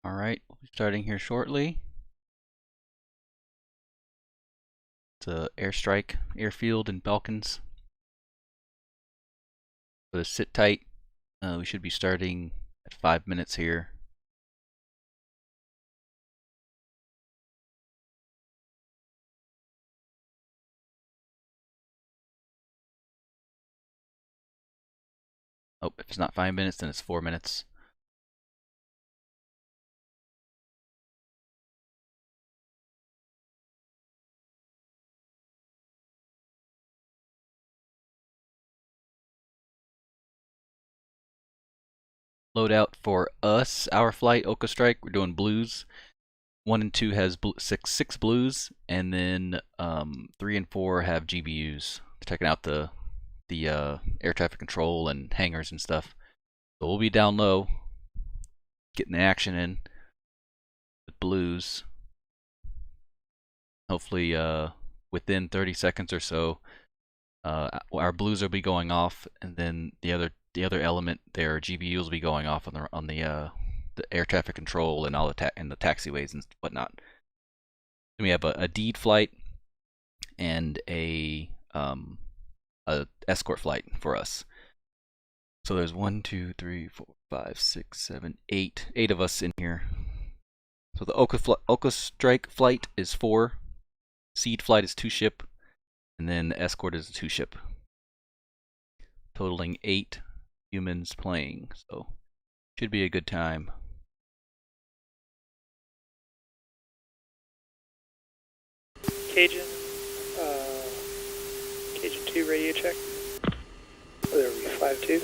Alright, we'll be starting here shortly. It's a airstrike, Airfield in Balkans. So sit tight. We should be starting at 5 minutes here. Oh, if it's not 5 minutes, then it's 4 minutes. Loadout for us, our flight, Oka Strike, we're doing blues. 1 and 2 has six blues, and then 3 and 4 have GBUs. Checking out the air traffic control and hangars and stuff. So we'll be down low, getting the action in with blues. Hopefully within 30 seconds or so, our blues will be going off, and then the other element, their GBUs will be going off on the air traffic control and all the taxiways and whatnot. Then we have a deed flight and a escort flight for us. So there's 1, 2, 3, 4, 5, 6, 7, 8 of us in here. So the Oka Strike flight is 4, seed flight is 2 ship, and then the escort is a 2 ship, totaling 8 humans playing. So should be a good time. Cajun 2 radio check. There will be 5-2.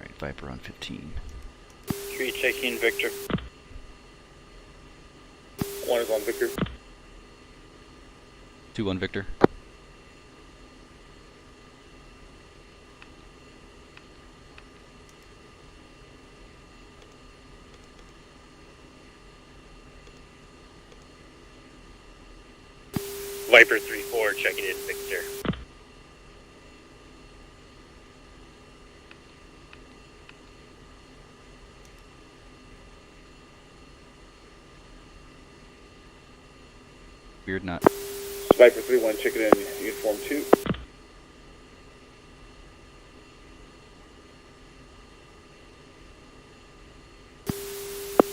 Alright, Viper on 15. 3 checking Victor. 1 is on Victor. 2 on Victor. Viper 3-4 checking in Victor. Weird not. Viper 3-1 checking in uniform 2.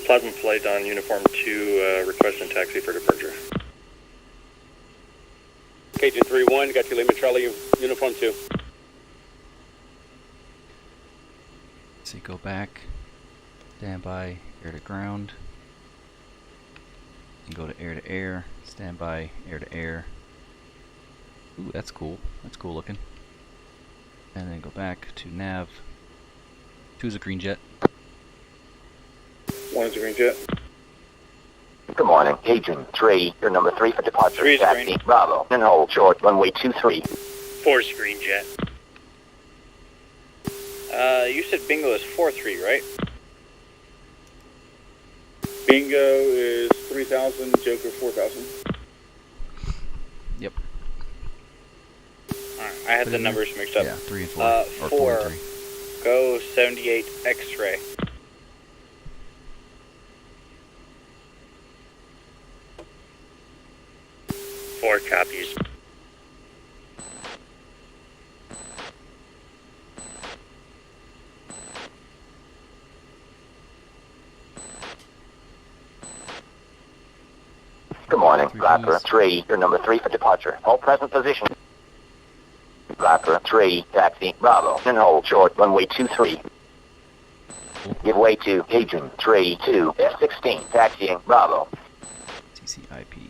Plasma flight on uniform 2, requesting taxi for departure. Cajun 3-1, got your Lima Charlie uniform 2. See, go back, stand by, air to ground, and go to air, stand by, air to air. Ooh, that's cool. That's cool looking. And then go back to nav. 2 is a green jet. 1 is a green jet. Good morning, Cajun 3, your number 3 for departure. 3 is taxi, green. Bravo, and hold short, runway 23. 4 screen jet. You said bingo is 4-3, right? Bingo is 3,000, Joker 4,000. Yep. Alright, I had the numbers mixed up. Yeah, 3 and 4. Or 4 and 3. Go 78 X-ray. Four copies. Good morning, Three Viper keys. 3, your number 3 for departure. Hold present position. Viper 3, taxi, Bravo, and hold short, runway 23. Give way to Cajun 3-2, F-16, taxiing, Bravo. TCIP.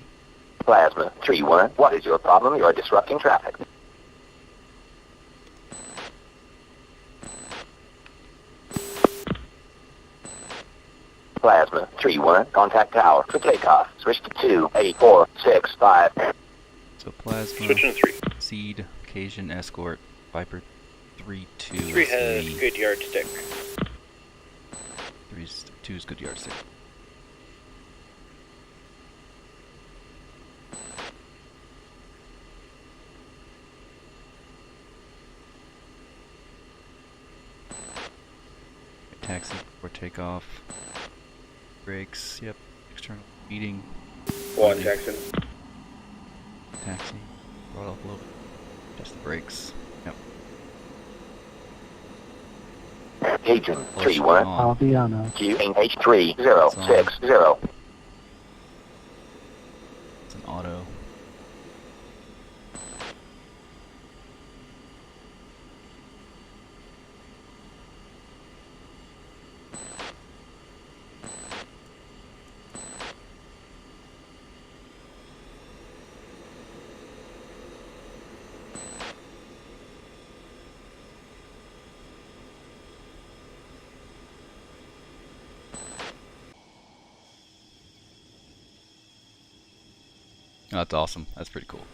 Plasma 3-1, what is your problem? You are disrupting traffic. Plasma 3-1, contact tower for takeoff. Switch to 2-8-4-6-5. So Plasma, Switching to 3. Seed, Cajun, Escort, Viper 3-2. 3 has good yardstick. 2 is good yardstick. taxi before takeoff. Brakes, yep. External feeding. 1 Jackson. Taxi. Brought up a little bit. Just the brakes. Yep. Agent Push 3-1. on. Aviano. QH3060. It's an auto. Oh, that's awesome. That's pretty cool.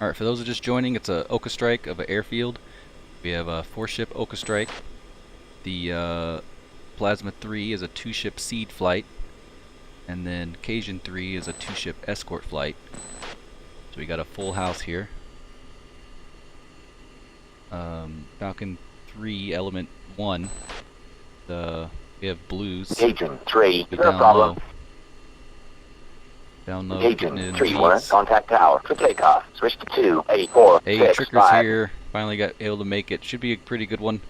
Alright, for those who are just joining, it's a Oka Strike of an airfield. We have a 4-ship Oka Strike. The Plasma 3 is a 2-ship seed flight. And then Cajun 3 is a 2-ship escort flight. So we got a full house here. Falcon 3 Element 1. We have blues. Agent 3, Get no down problem. low. Down low, Agent getting in 3-1. weeds. Contact tower for takeoff. Switch to 28465. Hey, Tricker's here. Finally got able to make it. Should be a pretty good one.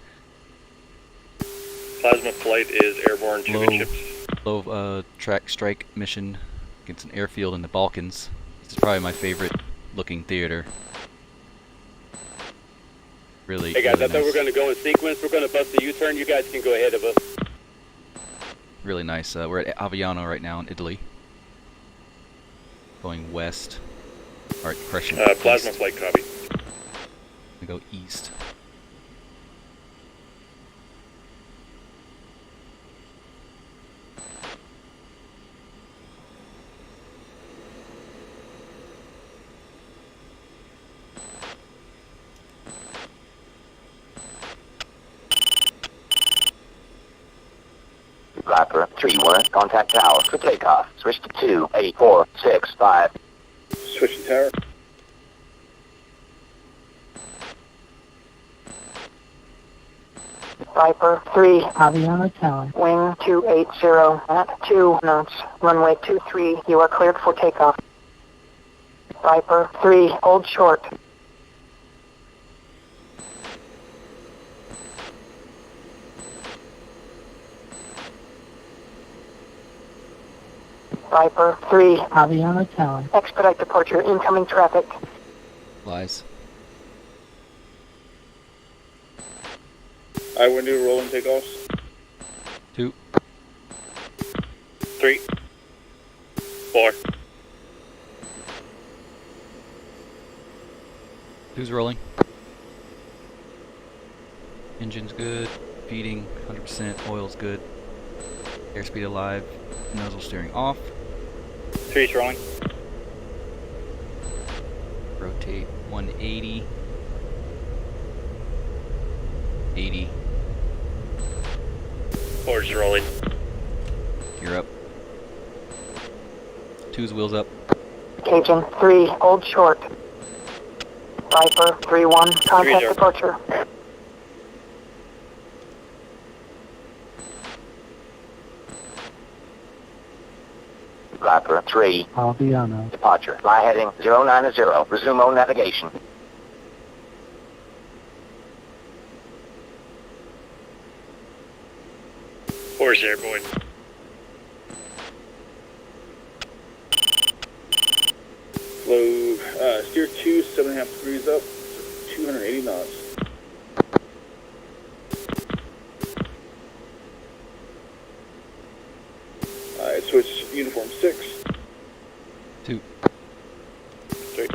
Plasma flight is airborne, 2 good ships. Low track strike mission against an airfield in the Balkans. This is probably my favorite looking theater. Really, Hey guys, really I thought we nice. were going to go in sequence. We're going to bust the U-turn. You guys can go ahead of us. Really nice. We're at Aviano right now in Italy. Going west. Alright, correction. Plasma east. flight, copy. We go east. Rapper 3-1. Contact tower for takeoff. Switch to 28465. Switching tower. Viper 3, Aviano Tower. wing 280 at 2 knots, runway 23, you are cleared for takeoff. Viper 3, hold short. Viper 3, Aviano Tower. expedite departure, incoming traffic. Lies. I will do rolling takeoffs. 2. 3. 4. Who's rolling? Engine's good. Feeding 100%. Oil's good. Airspeed alive. Nozzle steering off. 3's rolling. Rotate 180. 80. 4's rolling. Gear up. 2's wheels up. Cajun 3, hold short. Viper 3-1, contact 3-0. departure. Rapper 3. Aviano. Departure. Fly heading 090. Resume on navigation. Four's airborne. Low, steer 2, 7.5 degrees up, 280 knots. Alright, switch uniform 6. 2. 3.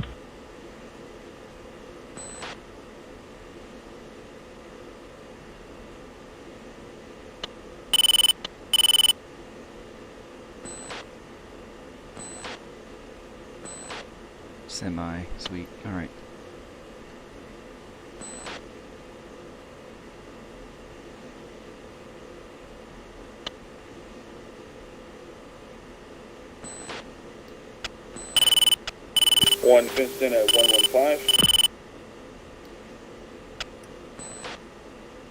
Semi. Sweet. Alright. 1 Finston at 115.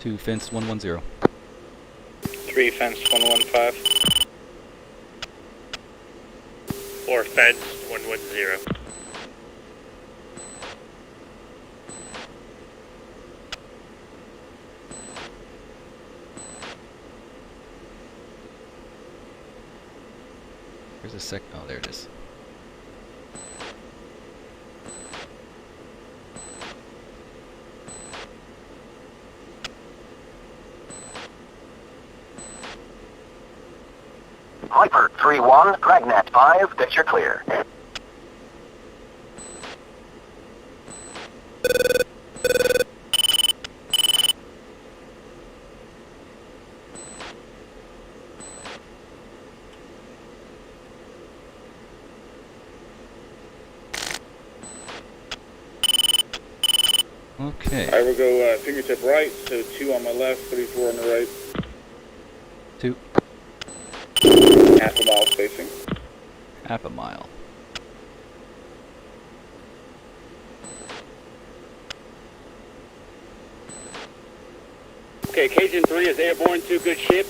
2 fenced 110. 3 fenced 115. 4 fenced 110. Here's a sec. Oh, there it is. Viper 3-1, Dragnet 5, picture clear. Okay. I will go fingertip right, so 2 on my left, 34 on the right. 2. Half a mile spacing. Half a mile. Okay, Cajun 3 is airborne, 2 good ship.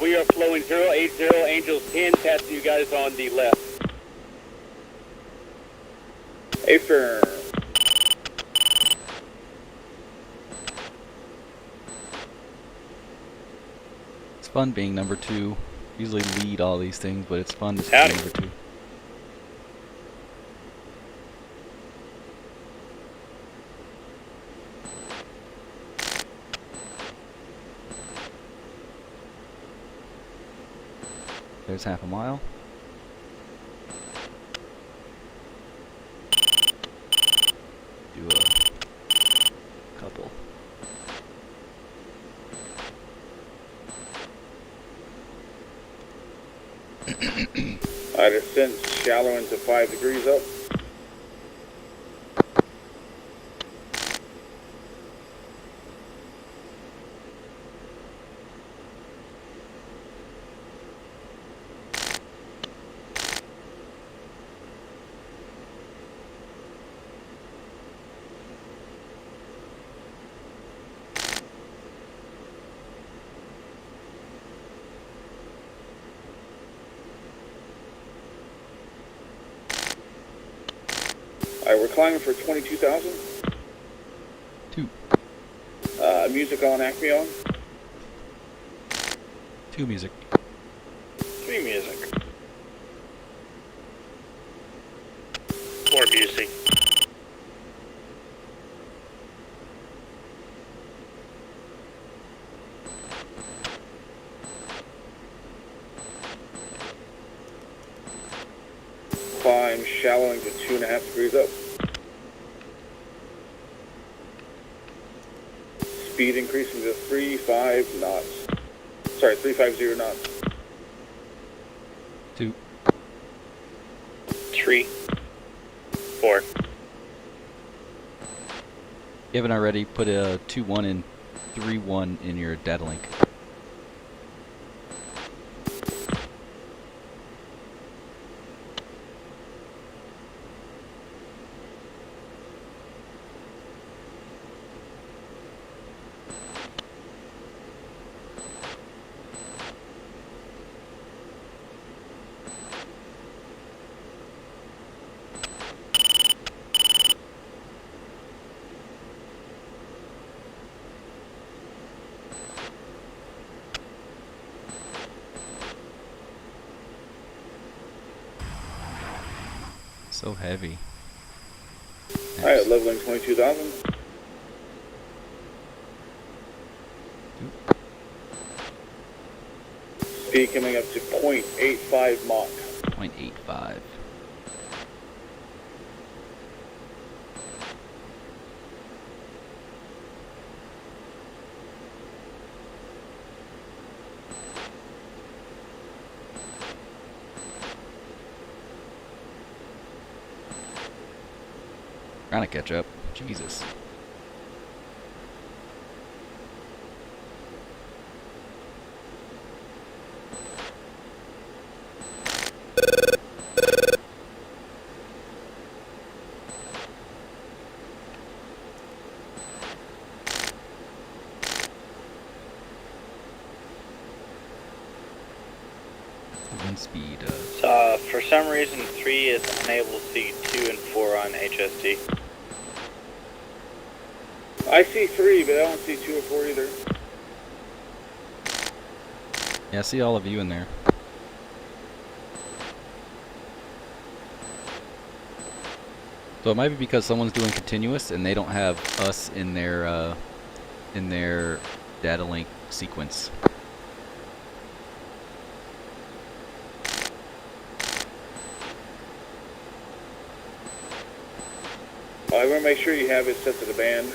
We are flowing 080, Angels 10, passing you guys on the left. Affirm. It's fun being number 2. Usually lead all these things, but it's fun to be Howdy. number 2. There's half a mile. Do a couple. I descend shallow into 5 degrees up. Alright, we're climbing for 22,000. 2. Music on, Acme on. 2 music. 3 music. 4 music. Climb shallowing to 2.5 degrees up. Speed increasing to 35 knots. Sorry, 350 knots. 2. 3. 4. You haven't already put a 2-1 and 3-1 in your data link. So heavy. Alright, leveling 22,000. Speed coming up to 0.85 Mach. 0.85. Trying to catch up. Jesus. Wind speed. For some reason, 3 is unable to see 2 and 4 on HSD. I see 3, but I don't see 2 or 4 either. Yeah, I see all of you in there. So it might be because someone's doing continuous and they don't have us in their data link sequence. I want to make sure you have it set to the band.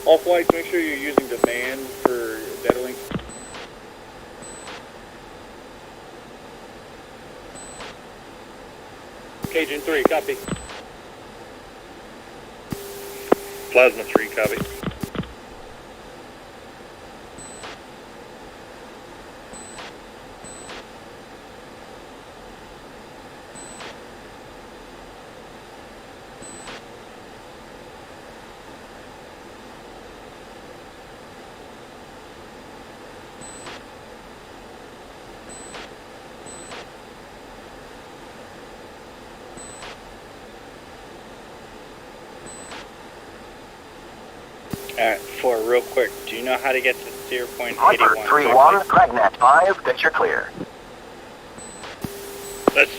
All flights, make sure you're using the band for data link. Cajun 3, copy. Plasma 3, copy. Alright, 4, real quick, do you know how to get to steer point Viper 81? 3-1, Dragnet 5, that you're clear. That's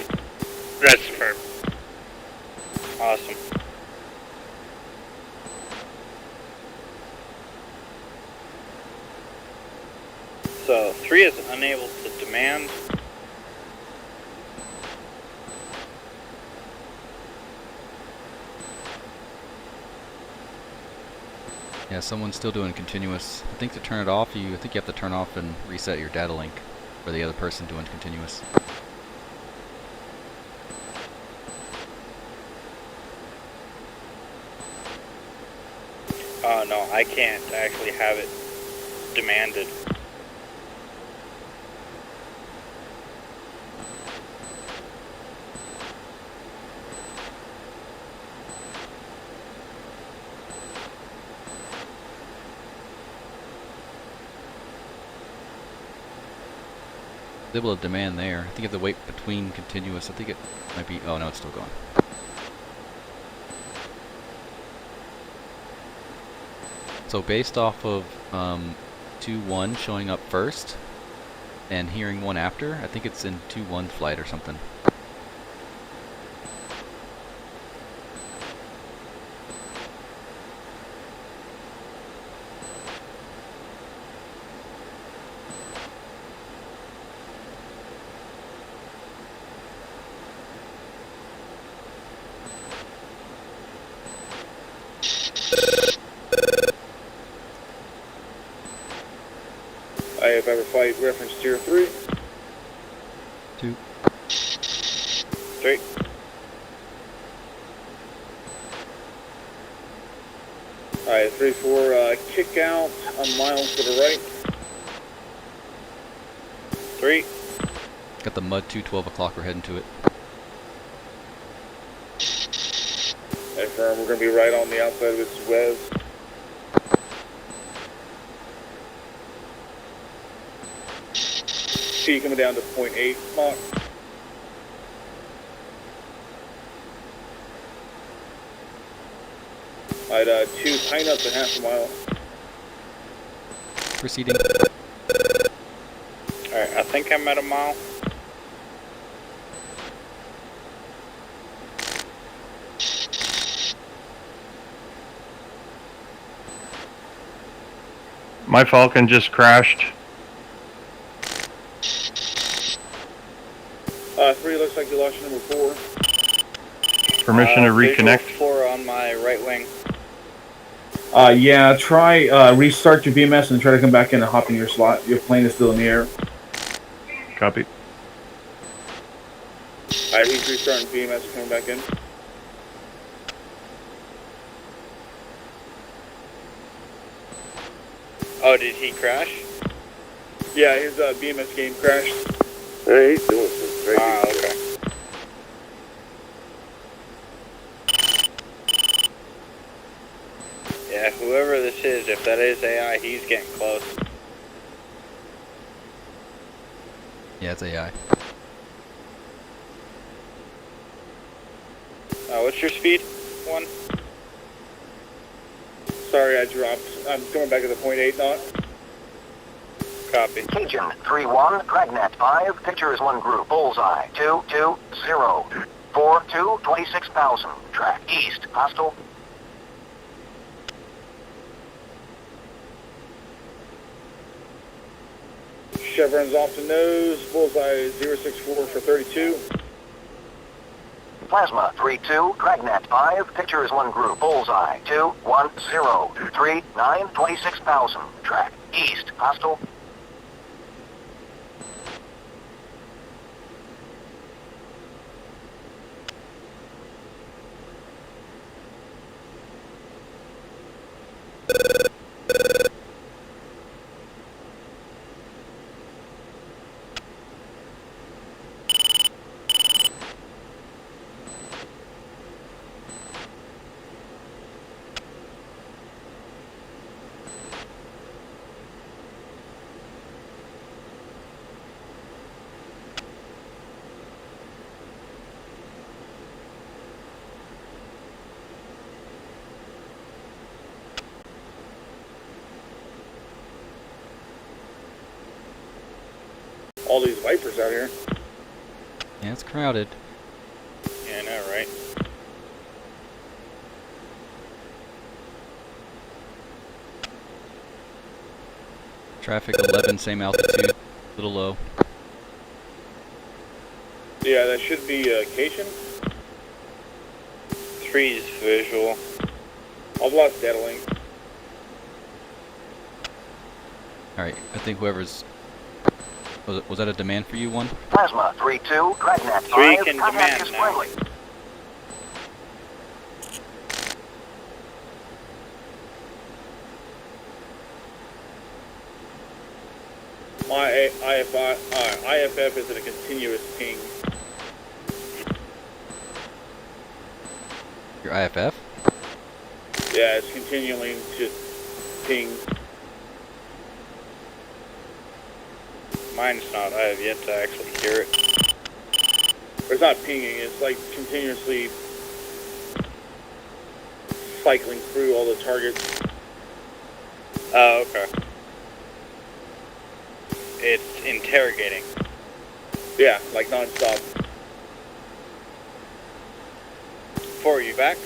firm. Awesome. So, 3 is unable to demand. Yeah, someone's still doing continuous. I think to turn it off, I think you have to turn off and reset your data link for the other person doing continuous. Oh no, I can't actually have it demanded. Able to demand there. I think you have to wait between continuous. I think it might be. Oh no, it's still going. So based off of 2-1 showing up first and hearing 1 after, I think it's in 2-1 flight or something. IF ever flight reference tier 3. 2. 3. Alright, 3-4, kick out on miles to the right. 3. Got the mud 2-12 o'clock. We're heading to it. Affirm, we're going to be right on the outside of its web. See you coming down to 0.8 Mach. Alright, 2, tighten up to half a mile. Proceeding. Alright, I think I'm at a mile. My Falcon just crashed. 3, looks like you lost your number 4. Permission to reconnect. 4 on my right wing. Yeah, try restart your BMS and try to come back in and hop in your slot. Your plane is still in the air. Copy. Alright, he's restarting BMS and coming back in. Oh, did he crash? Yeah, his BMS game crashed. Hey, he's doing some crazy Okay. whoever this is, if that is AI, he's getting close. Yeah, it's AI. What's your speed? 1? Sorry, I dropped. I'm going back to the 0.8 knot. Copy. Cajun 3-1, Dragnet 5, picture is 1 group, bullseye, 2-2-0, 4-2, 26,000, track east, hostile. Chevron's off the nose. Bullseye 064 for 32. Plasma 3-2, Dragnet 5, picture is 1 group, bullseye, 2-1-0, 3-9, 26,000, track east, hostile. All these Vipers out here. Yeah, it's crowded. Yeah, I know, right? Traffic 11, same altitude, a little low. Yeah, that should be Cation. 3's visual. I've lost data link. Alright, I think whoever's... Was that a demand for you, 1? Plasma 3-2, Dragnet 5, 3 can contact demand is now. friendly. My IFF is at a continuous ping. Your IFF? Yeah, it's continuing to ping. Mine's not. I have yet to actually hear it. It's not pinging, it's like continuously cycling through all the targets. Oh, okay. It's interrogating. Yeah, like non-stop. 4, you back?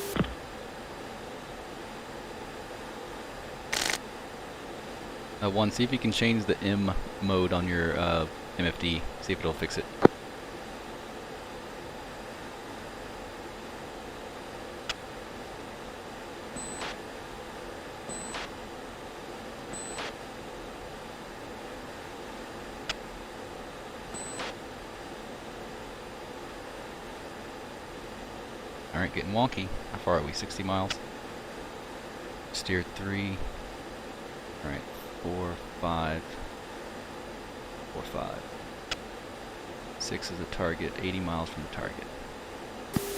One, see if you can change the M mode on your MFD. See if it'll fix it. Alright, getting wonky. How far are we? 60 miles? Steer 3. Alright, 4, 5. 4, 5. 6 is the target, 80 miles from the target.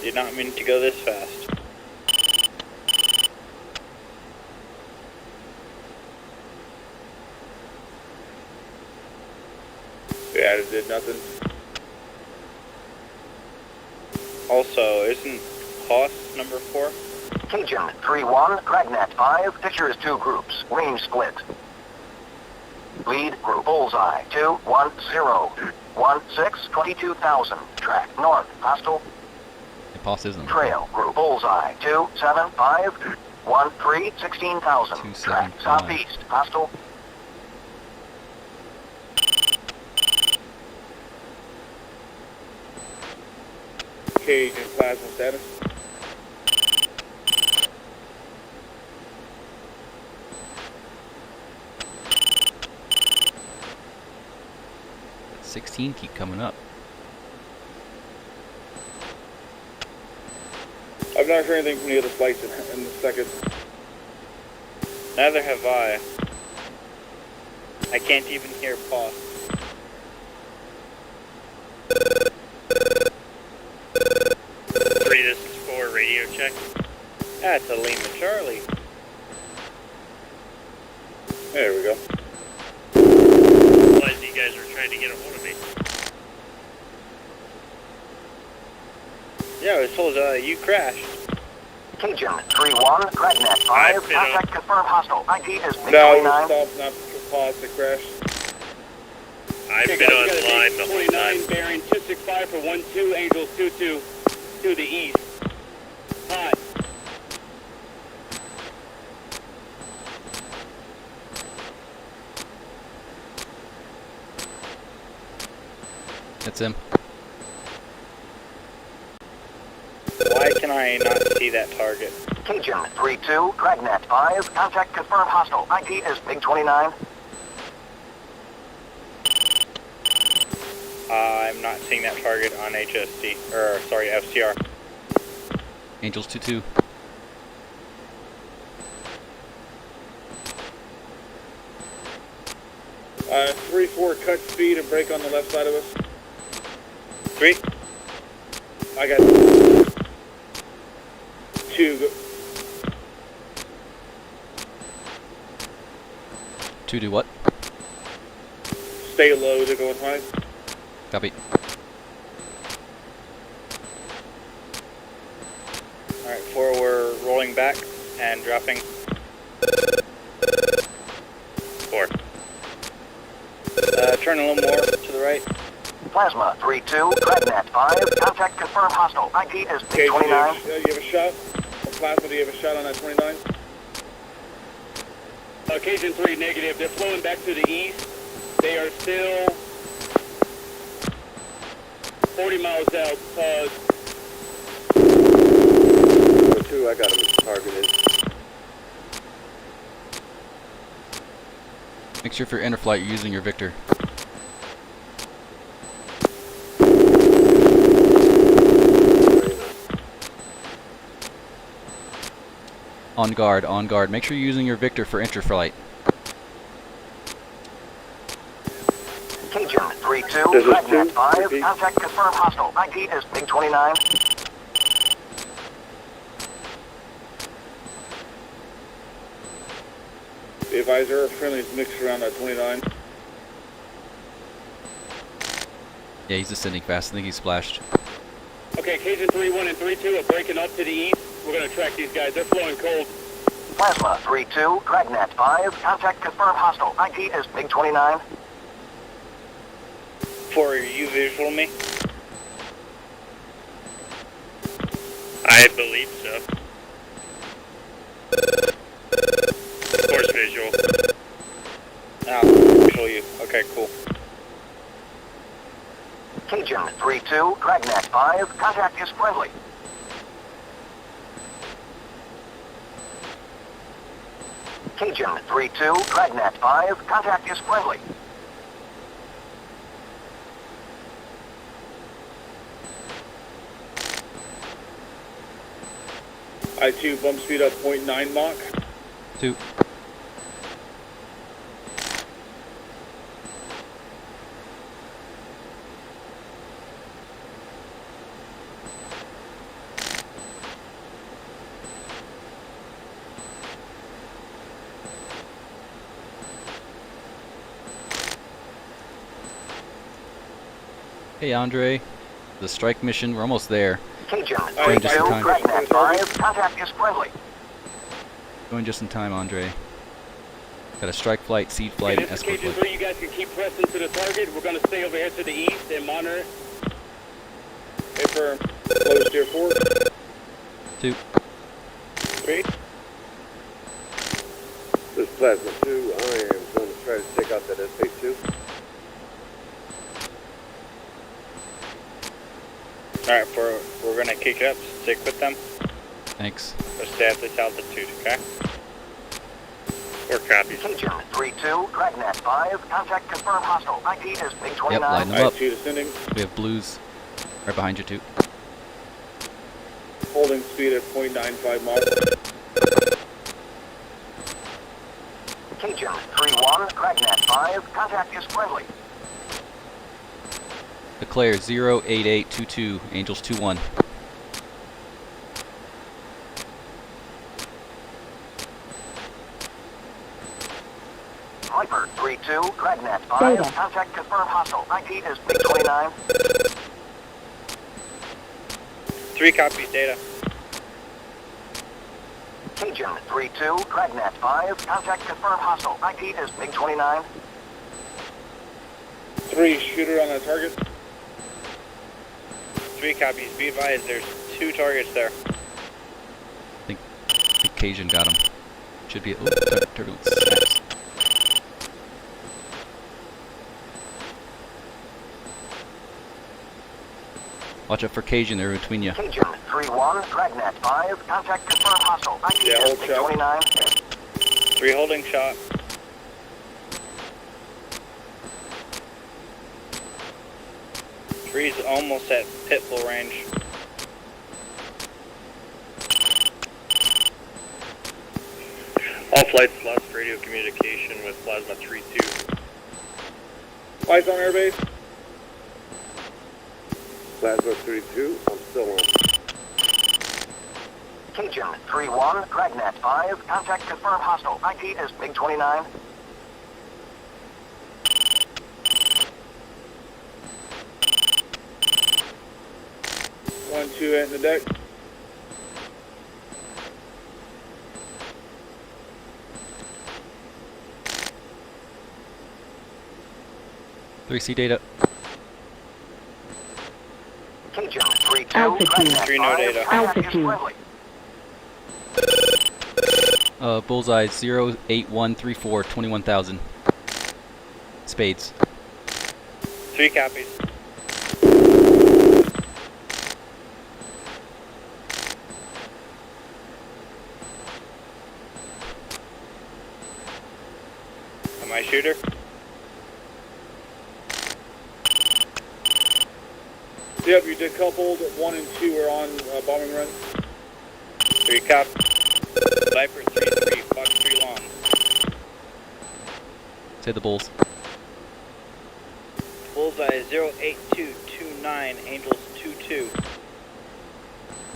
Did not mean to go this fast. Yeah, it did nothing. Also, isn't Hoss number 4? Cajun 3-1, Dragnet 5, picture is 2 groups, range split. Lead group bullseye 2-1-0, 1-6, 22,000, track north, hostile. It passes them. Trail group bullseye 2-7-5, 1-3, 16,000, track 275. southeast, hostile. Cage and plasma status. That 16 keep coming up. I've not heard anything from the other flights in the second. Neither have I. I can't even hear Hoss. This is 4, radio check. That's a Lima Charlie. There we go. Realized you guys were trying to get a hold of me. Yeah, I was told you crashed. Cajun 3-1, Dragnet 5, I've been contact confirmed hostile. ID is Big No, 29. stop, not pause the crash. I've Okay, been guys, we got a online the whole 29 time. bearing 265 for 12, Angels 22 to the east. Hot. That's him. Why can I not see that target? Cajun 3-2, Dragnet 5, contact confirmed hostile. ID is Big 29. I'm not seeing that target on HSC, or sorry, FCR. Angels 2-2. Uh, 3-4, cut speed and brake on the left side of us. 3. I got 2. 2 do what? Stay low, they're going high. Copy. Alright, 4, we're rolling back and dropping. 4. Turn a little more to the right. Plasma 3-2, Dragnet 5, contact confirmed hostile. ID is Okay, Big 29. you have a shot? Plasma, do you have a shot on that 29? Cajun 3 negative. They're flowing back to the east. They are still 40 miles out. 2, I got him targeted. Make sure if you're in flight, you're using your Victor. On guard, on guard. Make sure you're using your Victor for interflight. Cajun 3-2, This is Dragnet 2, 5, repeat. contact confirmed hostile. ID is Big 29. The advisor, friendly's mixed around that 29. Yeah, he's descending fast. I think he's splashed. Okay, Cajun 3-1 and 3-2 are breaking up to the east. We're going to track these guys. They're flowing cold. Plasma 3-2, Dragnet 5, contact confirmed hostile. ID is Big 29. 4, you visual me? I believe so. Force visual. Visual you. Okay, cool. Cajun 3-2, Dragnet 5, contact is friendly. Cajun 3-2, Dragnet 5, contact is friendly. I-2, bump speed up 0.9 Mach. 2. Hey Andre, the strike mission, we're almost there. Cajun Alright, 3-2, time. Dragnet 5, contact is friendly. Going just in time, Andre. Got a strike flight, seed flight, Okay, and this is escort Cajun flight. 3. You guys can keep pressing to the target. We're going to stay over here to the east and monitor it. Hey, firm. Close steer 4. 2. 3. This is Plasma 2, I am going to try to take out that SA2. Alright, 4, we're gonna kick it up. Stick with them. Thanks. Or stay at this altitude, okay? 4 copies. Cajun 3-2, Dragnet 5, contact confirmed hostle. ID is Big 29. Yep, line them up. I-2 descending. We have blues right behind you too. Holding speed at 0.95 Mach. Cajun 3-1, Dragnet 5, contact is friendly. Declare 08822, Angels 2-1. Viper 3-2, Dragnet 5, Data. contact confirmed hostile. ID is MiG-29. 3 copies, data. Cajun 3-2, Dragnet 5, contact confirmed hostile. ID is MiG-29. 3, shooter on the target. 3 copies. Be advised, there's 2 targets there. I think Cajun got him. Should be. Oh, turbulence. Nice. Watch out for Cajun, they're between you. Cajun 3-1, Dragnet 5, contact confirmed hostile. ID Yeah, is hold shot. MiG-29. 3 holding shot. Three's almost at pitbull range. All flights lost radio communication with Plasma 3-2. Python airbase. Plasma 32, I'm still on. Cajun 3-1, Dragnet 5, contact confirmed hostile. ID is MiG-29. One, 2 in the deck. Three C data. Cajun 3-2, Altitude. Dragnet 3 no 5, data. contact is Altitude. friendly. Bullseye 08134 21,000. Spades. 3 copies. Am I shooter? Yep, you decoupled. 1 and 2 are on bombing run. 3 cop. Viper 3-3, Fox 3 long. Say the bulls. Bullseye 08229, Angels 22.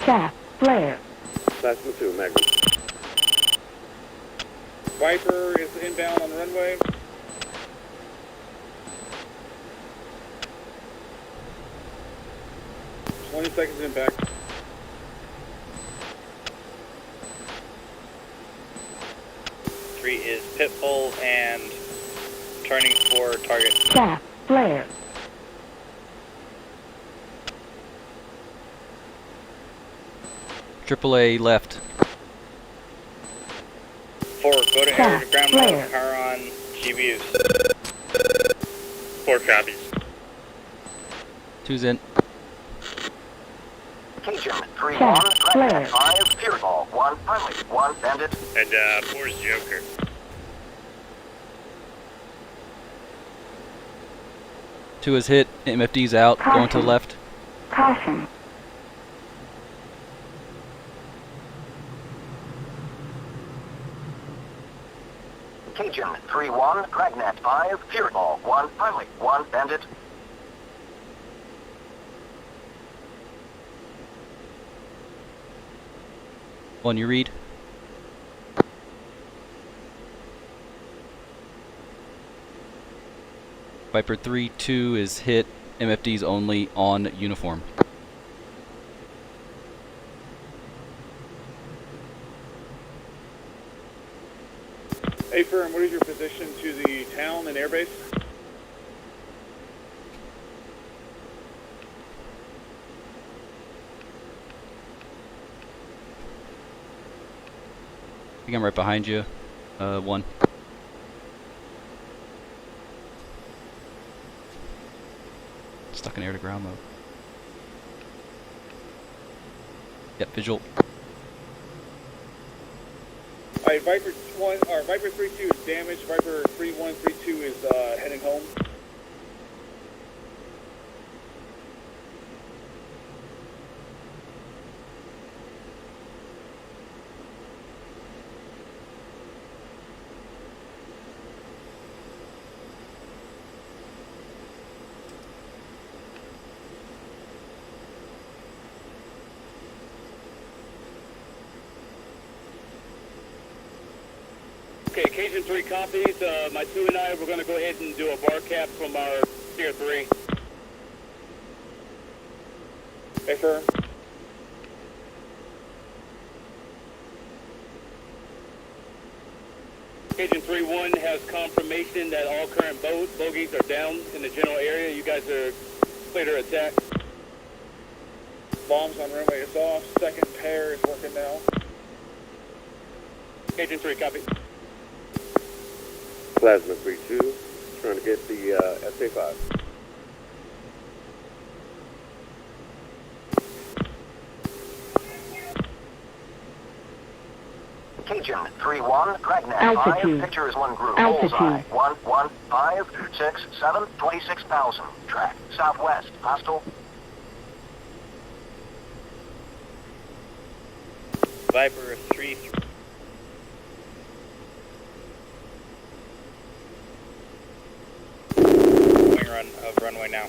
Chaff. Flare. Plasma 2, Magnum. Viper is inbound on the runway. Twenty seconds impact. Three is pitbull and turning for target. Chaff. Flare. AAA left. 4, go to air to ground Flare. mode, power on GBUs. 4 copies. Two's in. Cajun 3-1, Chaff. Flare. Dragnet 5, Fearball 1, friendly 1, Bandit. And 4's Joker. Two is hit. MFD's out. Going to the left. Caution. Cajun 3-1, Dragnet 5, Fearball 1, friendly 1, Bandit. One you read. Viper 3-2 is hit. MFD's only on uniform. Hey, firm, what is your position to the town and airbase? I think I'm right behind you. One. Stuck in air to ground mode. Yep, visual. Alright, Viper 3-2 is damaged. Viper 3-1, 3-2 is heading home. Okay, Cajun 3 copies. My 2 and I, we're going to go ahead and do a bar cap from our Tier 3. Affirm. Cajun 3-1 has confirmation that all current bogies are down in the general area. You guys are clear to attack. Bombs on runway is off. Second pair is working now. Cajun 3, copy. Plasma 3-2, trying to get the SA-5. Cajun 3-1, Dragnet Altitude. 5, picture is one group. Altitude. Bullseye 115, 26,000. Track southwest, hostile. Viper 3. Wing run of runway now.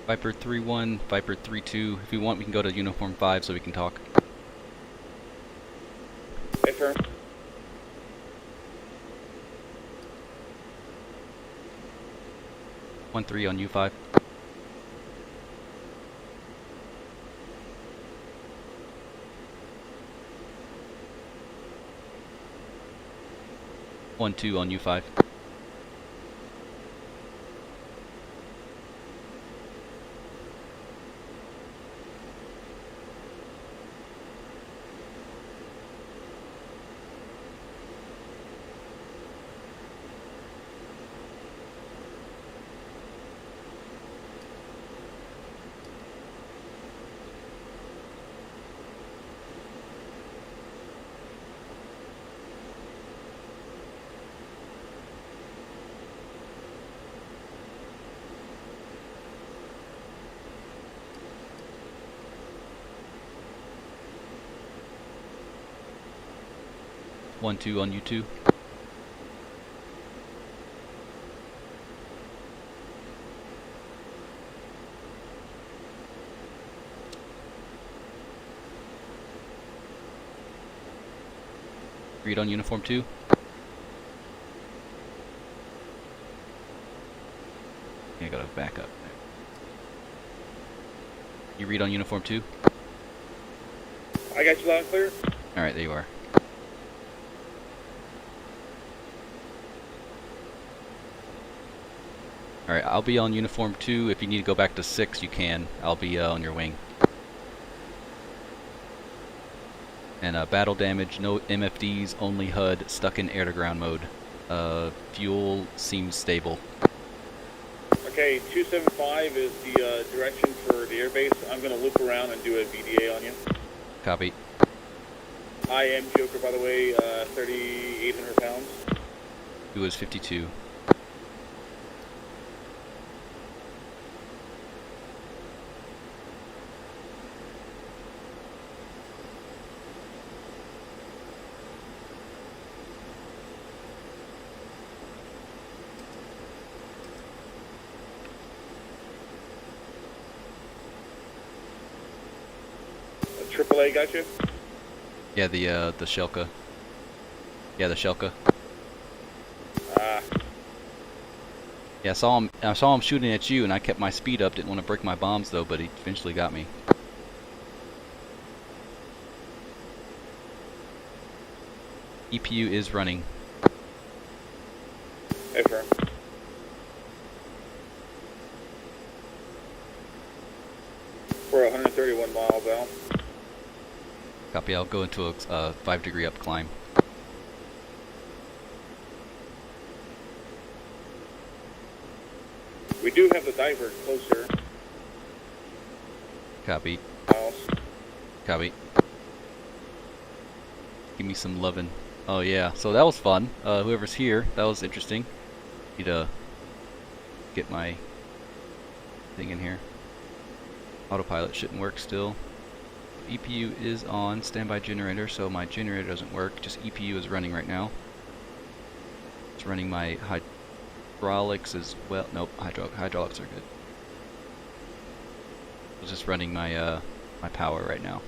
Viper 3-1, Viper 3-2. If you want, we can go to uniform 5 so we can talk. Affirm. One 3 on U5. One 2 on U5. One 2 on U2. Read on uniform 2. I gotta back up. You read on uniform 2? I got you loud and clear. Alright, there you are. Alright, I'll be on uniform 2. If you need to go back to 6, you can. I'll be on your wing. And battle damage, no MFDs, only HUD, stuck in air-to-ground mode. Fuel seems stable. Okay, 275 is the direction for the airbase. I'm going to loop around and do a VDA on you. Copy. I am Joker, by the way, 3,800 pounds. It was 52. AAA got you? Yeah, the Shelka. Yeah, the Shelka. Yeah, I saw him shooting at you, and I kept my speed up. Didn't want to break my bombs though, but he eventually got me. EPU is running. Affirm. We're 131 miles out. Copy. I'll go into a 5-degree up climb. We do have the diver closer. Copy. Miles. Copy. Give me some lovin'. Oh yeah, so that was fun. Whoever's here, that was interesting. Need to get my thing in here. Autopilot shouldn't work still. EPU is on standby generator, so my generator doesn't work. Just EPU is running right now. It's running my hydraulics as well. Nope, hydraulics are good. It's just running my my power right now.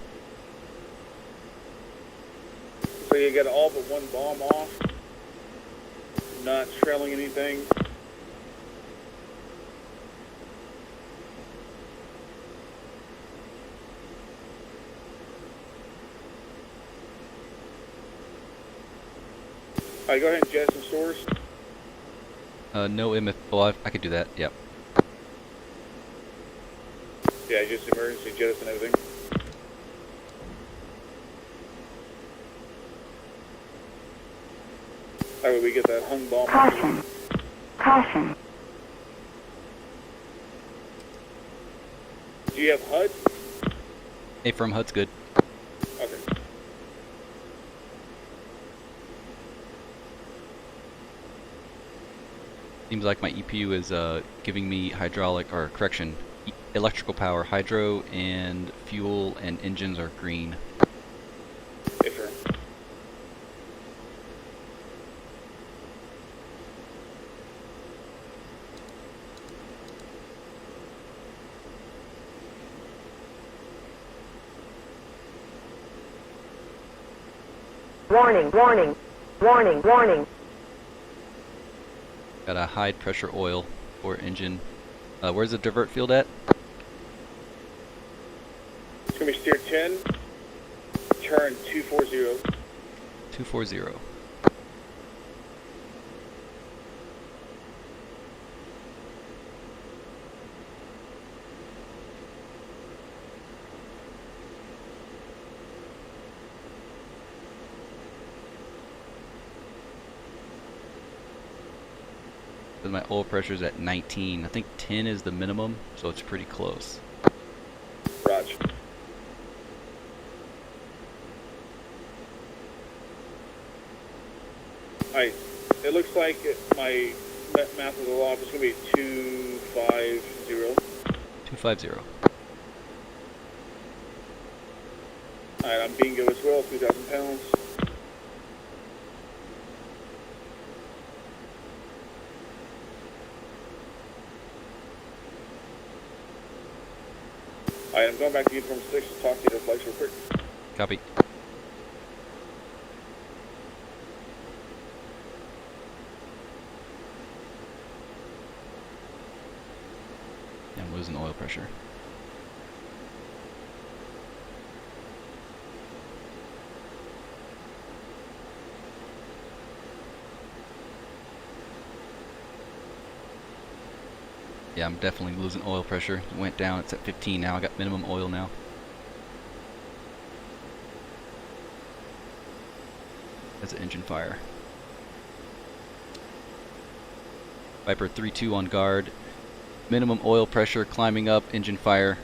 So you got all but one bomb off. Not trailing anything. Alright, go ahead and jet some stores. No MF. Well, I could do that. Yep. Yeah, just emergency jets and everything. Alright, we get that hung bomb. Caution. Caution. Do you have HUD? Hey, from HUD's good. Okay. Seems like my EPU is giving me hydraulic, or correction, electrical power. Hydro and fuel and engines are green. Affirm. Warning, warning, warning, warning. Got a high pressure oil for engine. Where's the divert field at? It's going to be steer 10, turn 240. 240. My oil pressure is at 19. I think 10 is the minimum, so it's pretty close. Roger. Alright, it looks like my math is a lot. It's going to be 250. 250. Alright, I'm bingo as well, 2,000 pounds. Alright, I'm going back to Uniform 6 to talk to you to flights real quick. Copy. Yeah, I'm losing oil pressure. Yeah, I'm definitely losing oil pressure. It went down, it's at 15 now. I got minimum oil now. That's an engine fire. Viper 3-2 on guard. Minimum oil pressure climbing up, engine fire.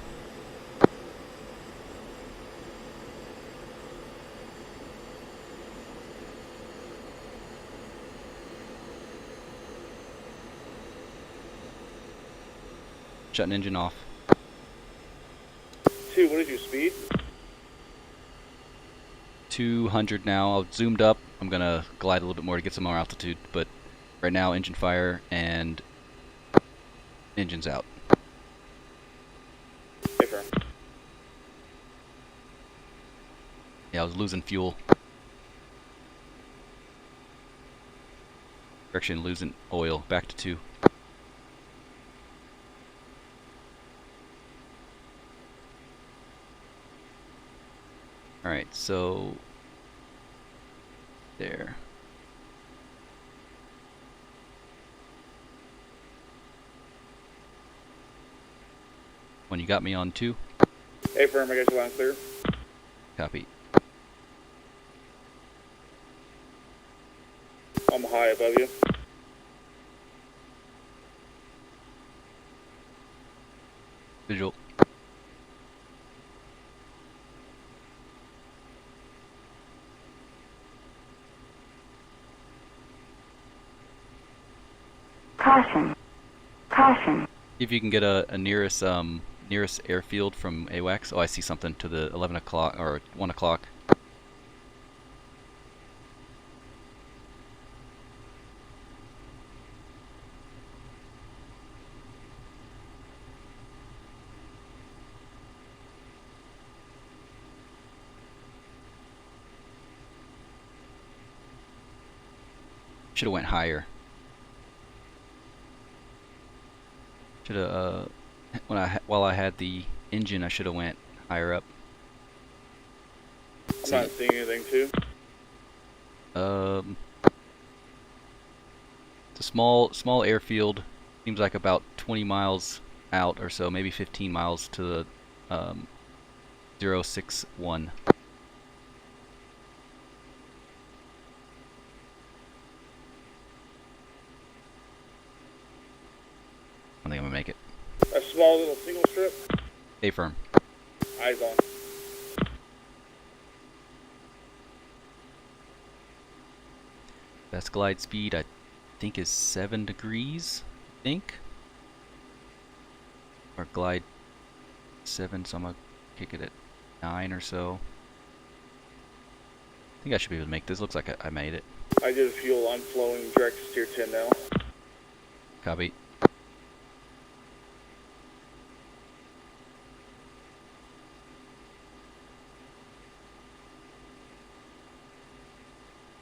Shutting engine off. 2, what is your speed? 200 now. I've zoomed up. I'm gonna glide a little bit more to get some more altitude, but right now engine fire and engine's out. Affirm. Yeah, I was losing fuel. Correction, losing oil. Back to 2. Alright, so there. When you got me on 2? Affirm, I got your line clear. Copy. I'm high above you. Visual. Caution. Caution. See if you can get a nearest nearest airfield from AWACS? Oh, I see something to the 11 o'clock or 1 o'clock. Should have went higher. Should have while I had the engine, I should have went higher up. I'm not seeing anything too. It's a small airfield. Seems like about 20 miles out or so, maybe 15 miles to the 061. I think I'm gonna make it. A small little single strip. A firm. Eyes on. Best glide speed I think is 7 degrees. I think. Or glide 7, so I'm gonna kick it at 9 or so. I think I should be able to make this. Looks like I made it. I did fuel. I'm flowing direct to steer 10 now. Copy.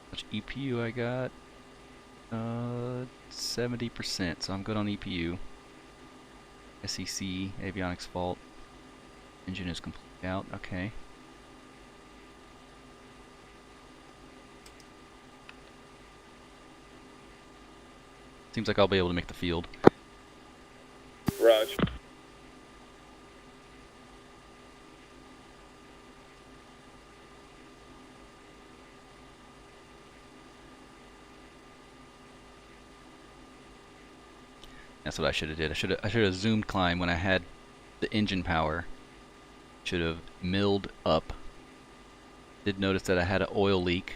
How much EPU I got? 70%, so I'm good on EPU. SEC, avionics fault. Engine is completely out, okay. Seems like I'll be able to make the field. Raj. That's what I should have did. I should have zoomed climb when I had the engine power. Should have milled up. Did notice that I had an oil leak.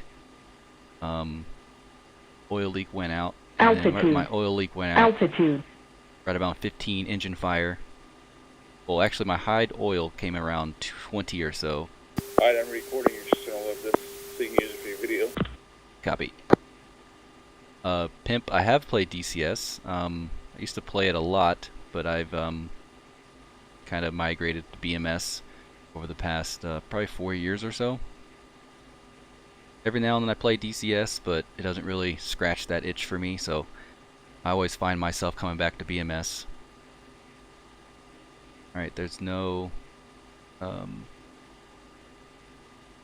Oil leak went out. Altitude. My oil leak went out. Altitude. Right about 15 engine fire. Well, actually my hide oil came around 20 or so. Alright, I'm recording your channel of this so you can use it for your video. Copy. Pimp, I have played DCS. I used to play it a lot, but I've kind of migrated to BMS over the past probably 4 years or so. Every now and then I play DCS, but it doesn't really scratch that itch for me, so I always find myself coming back to BMS. Alright, there's no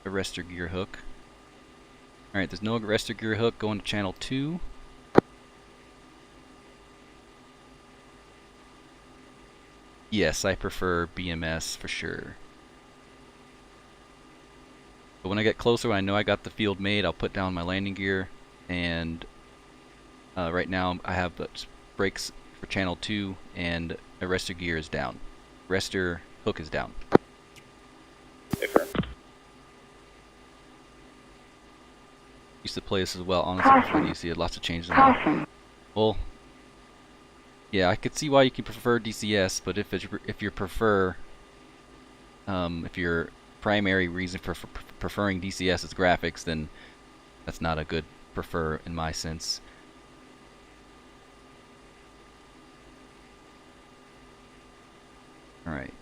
arrestor gear hook. Alright, there's no arrestor gear hook going to channel 2. Yes, I prefer BMS for sure. But when I get closer, when I know I got the field made, I'll put down my landing gear. And right now I have the brakes for channel 2 and arrestor gear is down. Arrestor hook is down. Affirm. Used to play this as well, honestly. You see lots of changes in that. Well, yeah, I could see why you can prefer DCS, but if you prefer, if your primary reason for preferring DCS is graphics, then that's not a good prefer in my sense. Alright,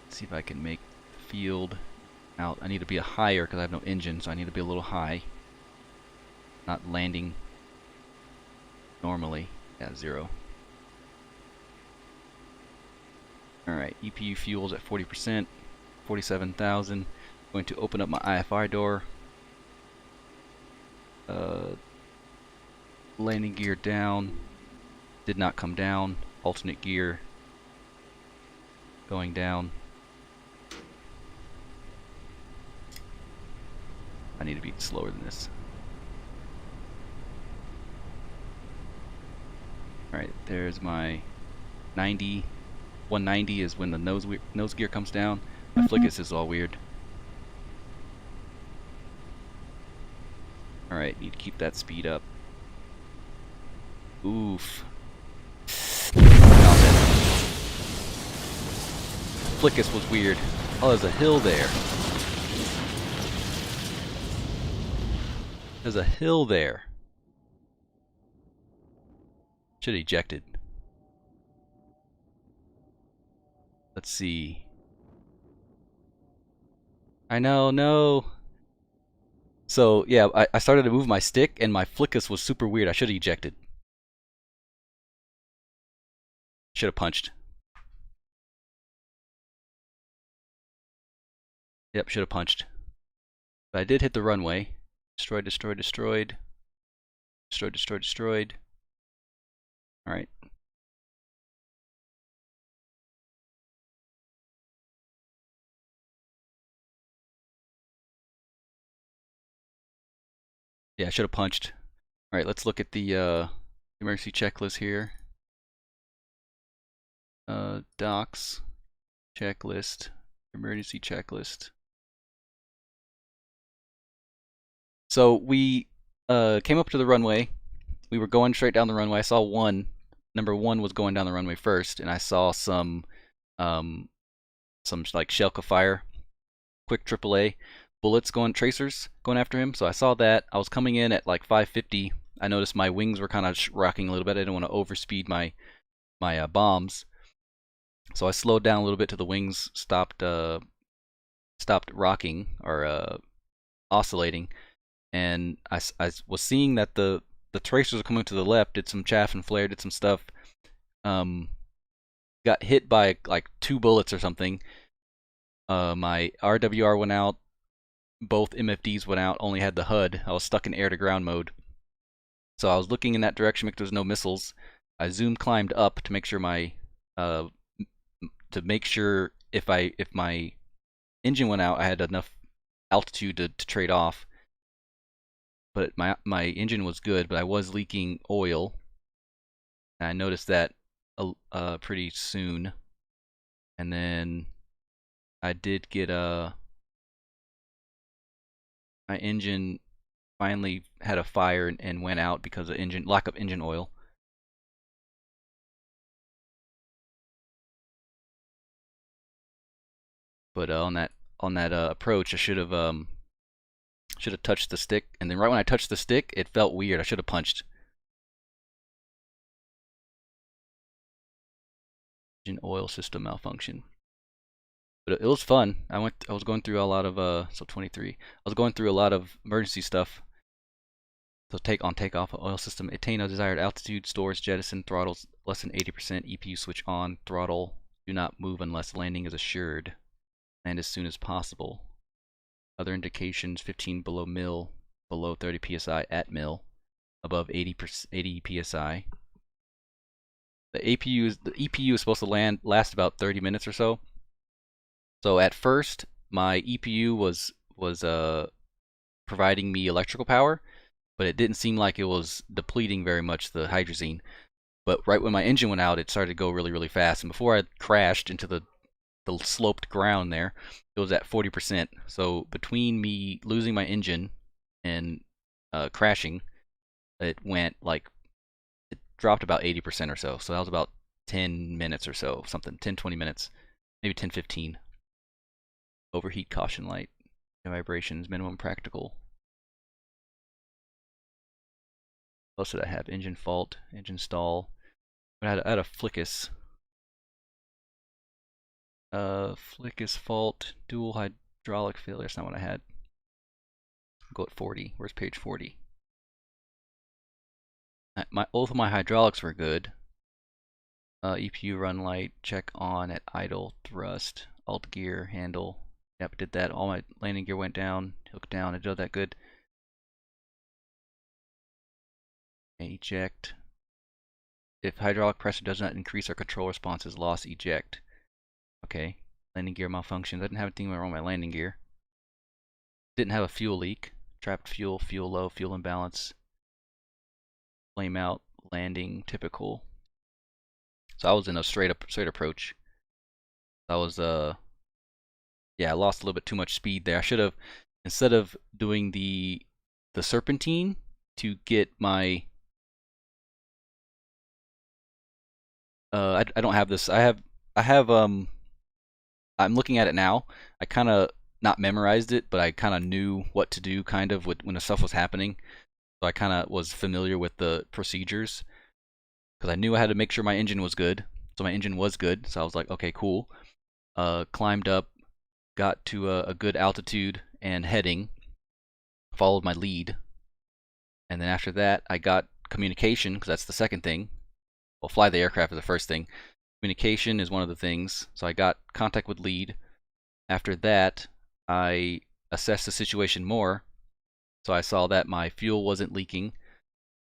let's see if I can make the field out. I need to be a higher because I have no engine, so I need to be a little high. Not landing normally at 0. Alright, EPU fuel's at 40%, 47,000. Going to open up my IFI door. Landing gear down. Did not come down. Alternate gear going down. I need to be slower than this. Alright, there's my 90. 190 is when the nose gear comes down. The flickus is all weird. Alright, need to keep that speed up. Oof. flickus was weird. Oh, there's a hill there. There's a hill there. Should have ejected. Let's see. I know, no. So, yeah, I started to move my stick, and my flickus was super weird. I should have ejected. Should have punched. Yep, should have punched. But I did hit the runway. Destroyed, destroyed, destroyed. Destroyed, destroyed, destroyed. Alright. Yeah, I should have punched. Alright, let's look at the emergency checklist here. Docs. Checklist. Emergency checklist. So we came up to the runway. We were going straight down the runway. I saw one. Number one was going down the runway first, and I saw some like Shelka fire, quick AAA bullets tracers going after him. So I saw that. I was coming in at like 550. I noticed my wings were kind of rocking a little bit. I didn't want to overspeed my bombs, so I slowed down a little bit till the wings stopped rocking or oscillating. And I was seeing that the tracers were coming to the left, did some chaff and flare, did some stuff. Got hit by like 2 bullets or something. My RWR went out, both MFDs went out, only had the HUD. I was stuck in air to ground mode. So I was looking in that direction because there was no missiles. I climbed up to make sure if my engine went out, I had enough altitude to trade off. But my engine was good, but I was leaking oil. And I noticed that pretty soon. And then I did get my engine finally had a fire and went out because of lack of engine oil. But on that approach, I should have touched the stick, and then right when I touched the stick, it felt weird. I should have punched. Engine oil system malfunction. But it was fun. I was going through a lot of so 23. I was going through a lot of emergency stuff. So takeoff oil system, attain a desired altitude, stores, jettison, throttles less than 80%, EPU switch on, throttle, do not move unless landing is assured. Land as soon as possible. Other indications: 15 below mill, below 30 psi at mill, above 80 psi. The EPU is supposed to last about 30 minutes or so. So at first, my EPU was providing me electrical power, but it didn't seem like it was depleting very much the hydrazine. But right when my engine went out, it started to go really, really fast. And before I crashed into the sloped ground there, it was at 40%. So between me losing my engine and crashing, it dropped about 80% or so. So that was about 10 minutes or so, something, 10-20 minutes, maybe 10-15. Overheat caution light, vibrations, minimum practical. What else did I have? Engine fault, engine stall. I had a flickus. Flickus fault, dual hydraulic failure. That's not what I had. I'll go at 40. Where's page 40? Both of my hydraulics were good. EPU run light, check on at idle, thrust, alt gear, handle. Yep, did that. All my landing gear went down, hooked down. I did that good. Eject. If hydraulic pressure does not increase or control responses, loss, eject. Okay. Landing gear malfunction. I didn't have anything wrong with my landing gear. Didn't have a fuel leak. Trapped fuel, fuel low, fuel imbalance. Flame out, landing, typical. So I was in a straight approach. I was yeah, I lost a little bit too much speed there. I should have, instead of doing the serpentine to get my I don't have this. I have I'm looking at it now. I kind of not memorized it, but I kind of knew what to do kind of when the stuff was happening. So I kind of was familiar with the procedures because I knew I had to make sure my engine was good. So my engine was good. So I was like, okay, cool. Climbed up, got to a good altitude and heading, followed my lead. And then after that, I got communication, because that's the second thing. Well, fly the aircraft is the first thing. Communication is one of the things. So I got contact with lead. After that, I assessed the situation more. So I saw that my fuel wasn't leaking.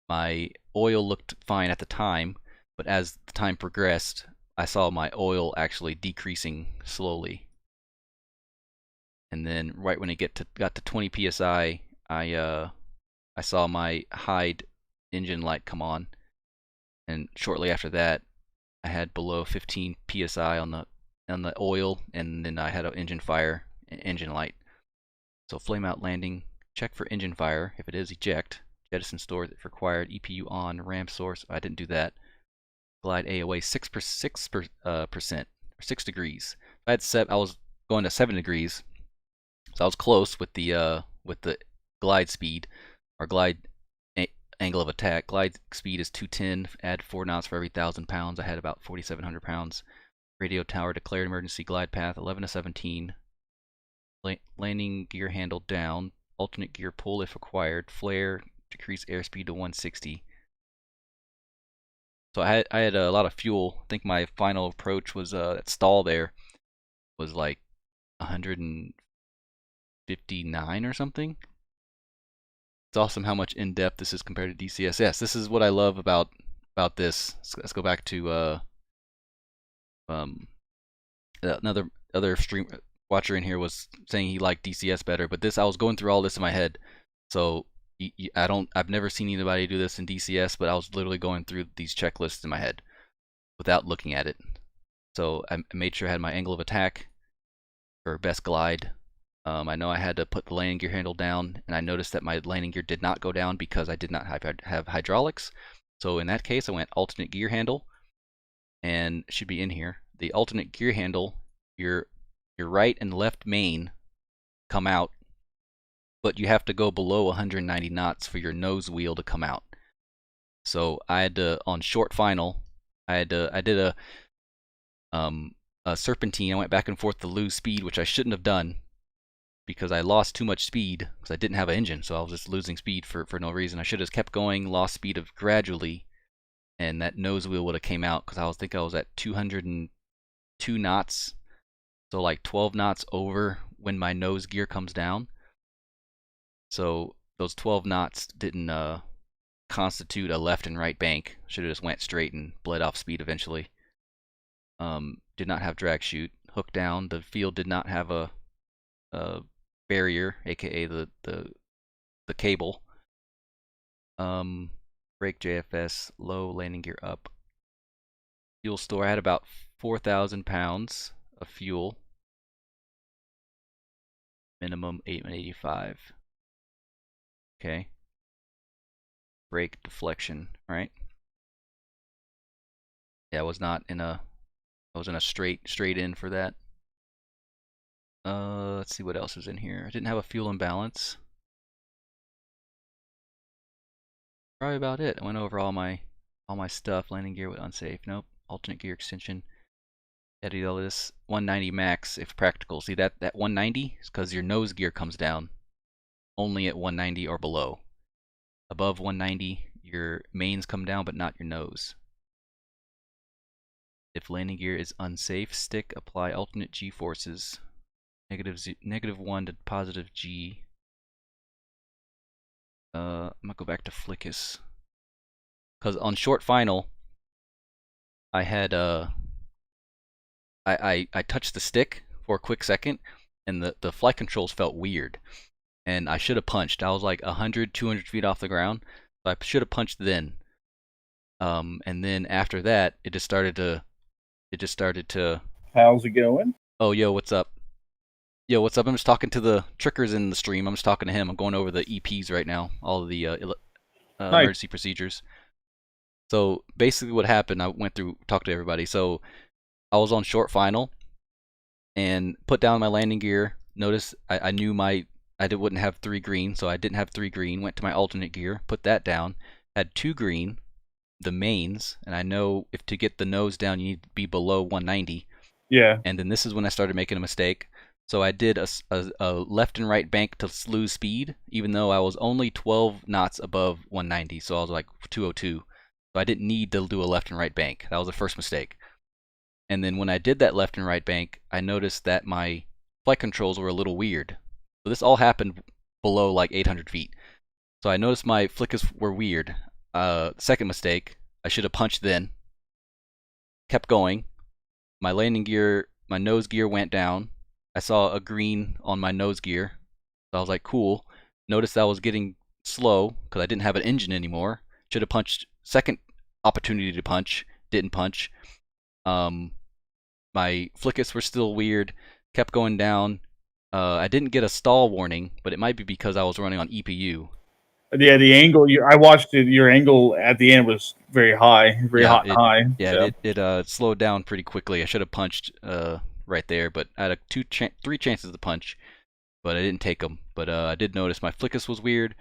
My oil looked fine at the time, but as the time progressed, I saw my oil actually decreasing slowly. And then right when it got to 20 psi, I saw my hide engine light come on, and shortly after that, I had below 15 psi on the oil, and then I had an engine fire and engine light. So flame out landing. Check for engine fire. If it is, eject. Jettison stores if required. EPU on. Ram source. I didn't do that. Glide AOA 6%, or 6 degrees. I was going to 7 degrees, so I was close with the glide speed, or glide angle of attack. Glide speed is 210. Add 4 knots for every 1,000 pounds. I had about 4,700 pounds. Radio tower declared emergency glide path 11 to 17. Landing gear handle down. Alternate gear pull if required. Flare, decrease airspeed to 160. So I had a lot of fuel. I think my final approach was that stall there was like 159 or something. It's awesome how much in depth this is compared to DCS. Yes, this is what I love about this. Let's go back to another stream watcher in here was saying he liked DCS better, but I was going through all this in my head. So I've never seen anybody do this in DCS, but I was literally going through these checklists in my head without looking at it. So I made sure I had my angle of attack for best glide. I know I had to put the landing gear handle down, and I noticed that my landing gear did not go down because I did not have hydraulics. So in that case, I went alternate gear handle, and it should be in here. The alternate gear handle, your right and left main come out, but you have to go below 190 knots for your nose wheel to come out. So I had to, on short final, I did a serpentine. I went back and forth to lose speed, which I shouldn't have done because I lost too much speed because I didn't have an engine, so I was just losing speed for no reason. I should have kept going, lost speed of gradually, and that nose wheel would have came out because I think I was at 202 knots, so like 12 knots over when my nose gear comes down. So those 12 knots didn't constitute a left and right bank. Should have just went straight and bled off speed eventually. Did not have drag chute. Hook down. The field did not have a barrier, aka the cable. Brake JFS, low, landing gear up. Fuel store, I had about 4,000 pounds of fuel. Minimum 885. Okay. Brake deflection, right? Yeah, I was in a straight in for that. Let's see what else is in here. I didn't have a fuel imbalance. Probably about it. I went over all my stuff. Landing gear with unsafe. Nope. Alternate gear extension. Edit all this. 190 max if practical. See that 190 is because your nose gear comes down only at 190 or below. Above 190, your mains come down, but not your nose. If landing gear is unsafe, stick, apply alternate G forces. -1 to positive G. I'm gonna go back to Flickus. Because on short final, I had I touched the stick for a quick second, and the flight controls felt weird. And I should have punched. I was like 100, 200 feet off the ground. So I should have punched then. And then after that, it just started to. How's it going? Oh, yo, what's up? Yo, what's up? I'm just talking to the trickers in the stream. I'm just talking to him. I'm going over the EPs right now. All of the emergency procedures. So basically what happened, I went through, talked to everybody. So I was on short final. and put down my landing gear. Notice I knew wouldn't have 3 green, so I didn't have 3 green. Went to my alternate gear, put that down, had 2 green, the mains, and I know if to get the nose down you need to be below 190. Yeah. And then this is when I started making a mistake. So I did a left and right bank to lose speed, even though I was only 12 knots above 190, so I was like 202. So I didn't need to do a left and right bank. That was the first mistake. And then when I did that left and right bank, I noticed that my flight controls were a little weird. So this all happened below like 800 feet. So I noticed my flickers were weird. Second mistake, I should have punched then. Kept going. My landing gear, my nose gear went down. I saw a green on my nose gear. So I was like, cool. Noticed I was getting slow because I didn't have an engine anymore. Should have punched. Second opportunity to punch. Didn't punch. My flickers were still weird. Kept going down. I didn't get a stall warning, but it might be because I was running on EPU. Yeah, the angle. I watched it. Your angle at the end was very high, very hot and high. Yeah, so. it slowed down pretty quickly. I should have punched right there, but I had 3 chances to punch, but I didn't take them. But I did notice my flickus was weird,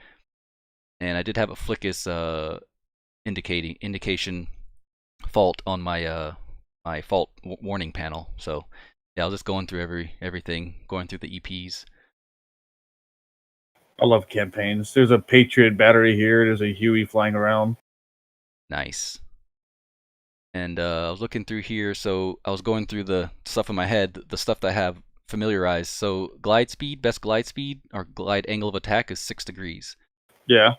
and I did have a flickus indication fault on my my fault warning panel. So yeah, I was just going through everything, going through the EPs. I love campaigns. There's a Patriot battery here. There's a Huey flying around. Nice. And I was looking through here, so I was going through the stuff in my head, the stuff that I have familiarized. So glide speed, best glide speed, or glide angle of attack is 6 degrees. Yeah.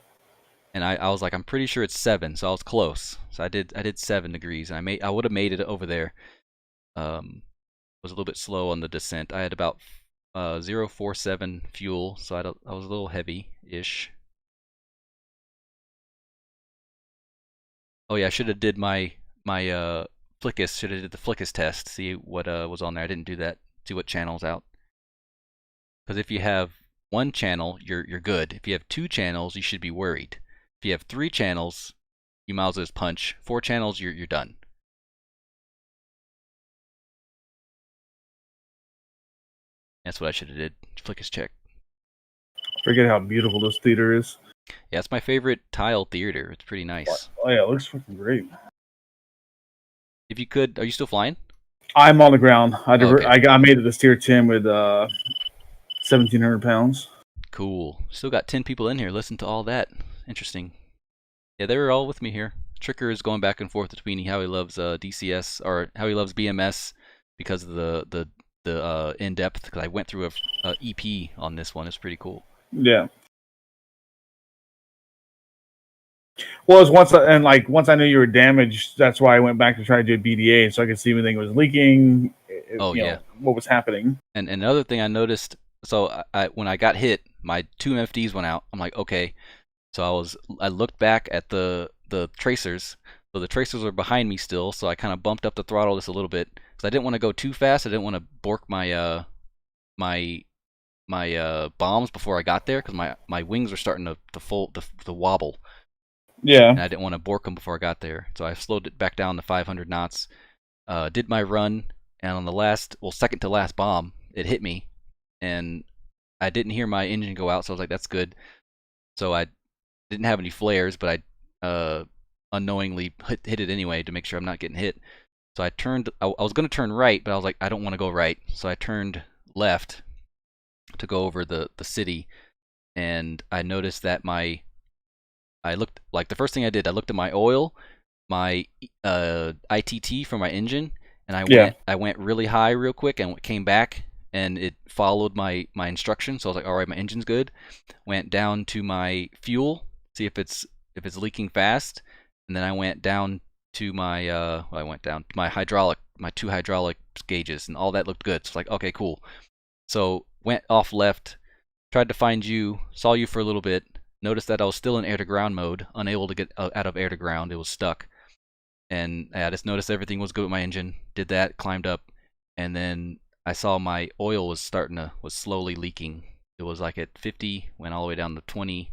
And I was like, I'm pretty sure it's 7, so I was close. So I did 7 degrees, and I would have made it over there. Was a little bit slow on the descent. I had about 0.47 fuel, so I was a little heavy-ish. Oh yeah, I should have did my flickus. Should have did the flickus test. See what was on there. I didn't do that. See what channel's out. Because if you have 1 channel, you're good. If you have 2 channels, you should be worried. If you have 3 channels, you might as well just punch. 4 channels, you're done. That's what I should have did. Flickus check. Forget how beautiful this theater is. Yeah, it's my favorite tile theater. It's pretty nice. Oh yeah, it looks fucking great. If you could, are you still flying? I'm on the ground. Okay. I made it to tier 10 with 1,700 pounds. Cool. Still got 10 people in here. Listen to all that. Interesting. Yeah, they were all with me here. Tricker is going back and forth between how he loves DCS or how he loves BMS because of the in-depth. Because I went through a EP on this one. It's pretty cool. Yeah. Well, it was once I knew you were damaged, that's why I went back to try to do a BDA so I could see if anything was leaking. What was happening. And another thing I noticed, so when I got hit, my 2 MFDs went out. I'm like, okay. So I looked back at the tracers. So the tracers were behind me still. So I kind of bumped up the throttle just a little bit because I didn't want to go too fast. I didn't want to bork my bombs before I got there because my wings were starting to wobble. Yeah. And I didn't want to bork them before I got there. So I slowed it back down to 500 knots. Did my run, and on the second to last bomb, it hit me, and I didn't hear my engine go out. So I was like, that's good. So I didn't have any flares, but I unknowingly hit it anyway to make sure I'm not getting hit. So I turned. I was going to turn right, but I was like, I don't want to go right. So I turned left to go over the city, and I noticed that I looked, like the first thing I did, I looked at my oil, my ITT for my engine, and I went really high real quick and came back, and it followed my instructions. So I was like, all right, my engine's good. Went down to my fuel, see if it's leaking fast, and then I went down to my my hydraulic, my 2 hydraulic gauges, and all that looked good. So it's like, okay, cool. So went off left, tried to find you, saw you for a little bit. Noticed that I was still in air-to-ground mode, unable to get out of air-to-ground. It was stuck. And I just noticed everything was good with my engine. Did that, climbed up, and then I saw my oil was slowly leaking. It was like at 50, went all the way down to 20.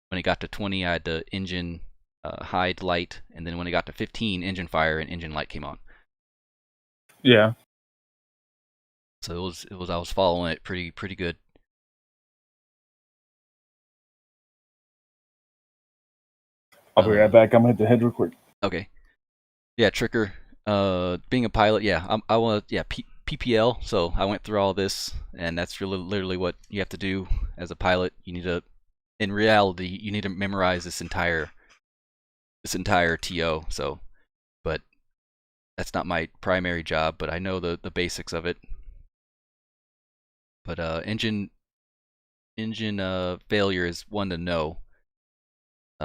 When it got to 20, I had the engine hide light, and then when it got to 15, engine fire and engine light came on. Yeah. So I was following it pretty good. I'll be right back. I'm gonna hit the head real quick. Okay. Yeah, Tricker. Being a pilot, yeah, I want to, yeah, PPL. So I went through all this, and that's really literally what you have to do as a pilot. You need to, in reality, you need to memorize this entire TO. So, but that's not my primary job. But I know the basics of it. But engine failure is one to know.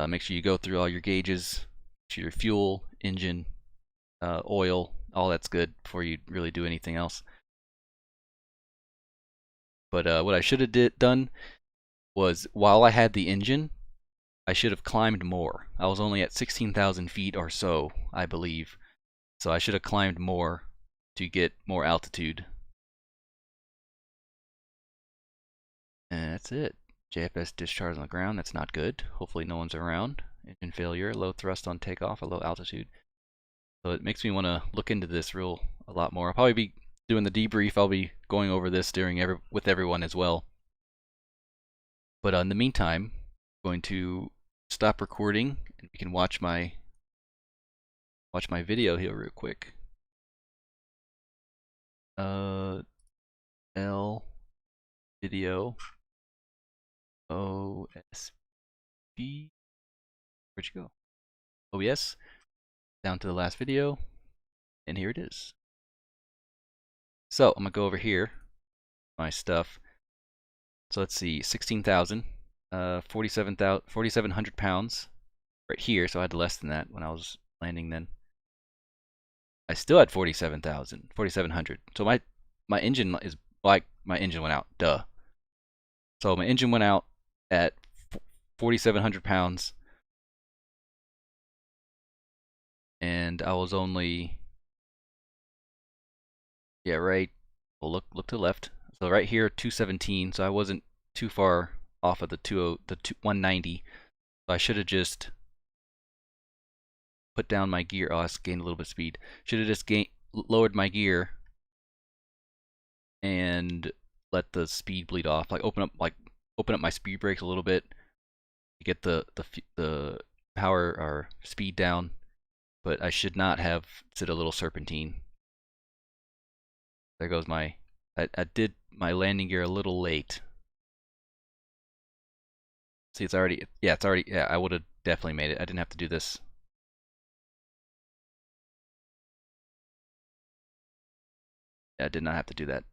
Make sure you go through all your gauges, make sure your fuel, engine, oil, all that's good before you really do anything else. But what I should have done was, while I had the engine, I should have climbed more. I was only at 16,000 feet or so, I believe. So I should have climbed more to get more altitude. And that's it. JFS discharge on the ground, that's not good. Hopefully no one's around. Engine failure, low thrust on takeoff, a low altitude. So it makes me want to look into this a lot more. I'll probably be doing the debrief. I'll be going over this with everyone as well. But in the meantime, I'm going to stop recording, and we can watch my video here real quick. L video OSB. Where'd you go? OBS. Down to the last video, and here it is. So I'm gonna go over here, my stuff. So let's see, 16,000, 4,700 pounds right here. So I had less than that when I was landing. Then I still had 4,700. So my engine is like, my engine went out. Duh. So my engine went out at 4,700 pounds, and I was only, yeah, right. Well, look to the left. So right here, 217. So I wasn't too far off of the 190. So I should have just put down my gear. Oh, I gained a little bit of speed. Should have just lowered my gear and let the speed bleed off. Like open up my speed brakes a little bit to get the power or speed down. But I should not have set a little serpentine. There goes I did my landing gear a little late. See, it's already, yeah, I would have definitely made it. I didn't have to do this. Yeah, I did not have to do that.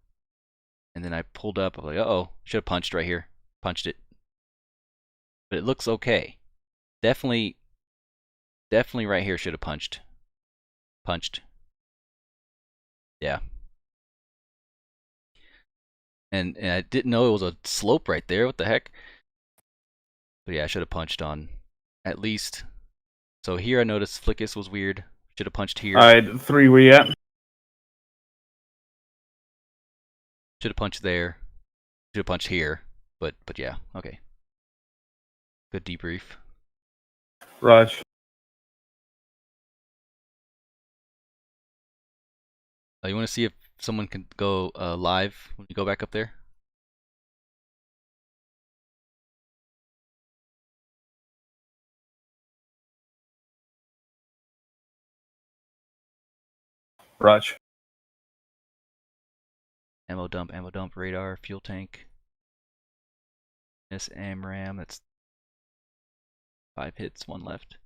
And then I pulled up, I was like, uh-oh, should have punched right here. Punched it. But it looks okay. Definitely right here should have punched. Yeah. And I didn't know it was a slope right there. What the heck? But yeah, I should have punched on at least. So here I noticed Flickus was weird. Should have punched here. Alright, 3 where you at? Should have punched there. Should have punched here. But yeah, okay. Good debrief. Raj. You want to see if someone can go live when you go back up there? Raj. Ammo dump, radar, fuel tank. This AMRAM, that's 5 hits, 1 left.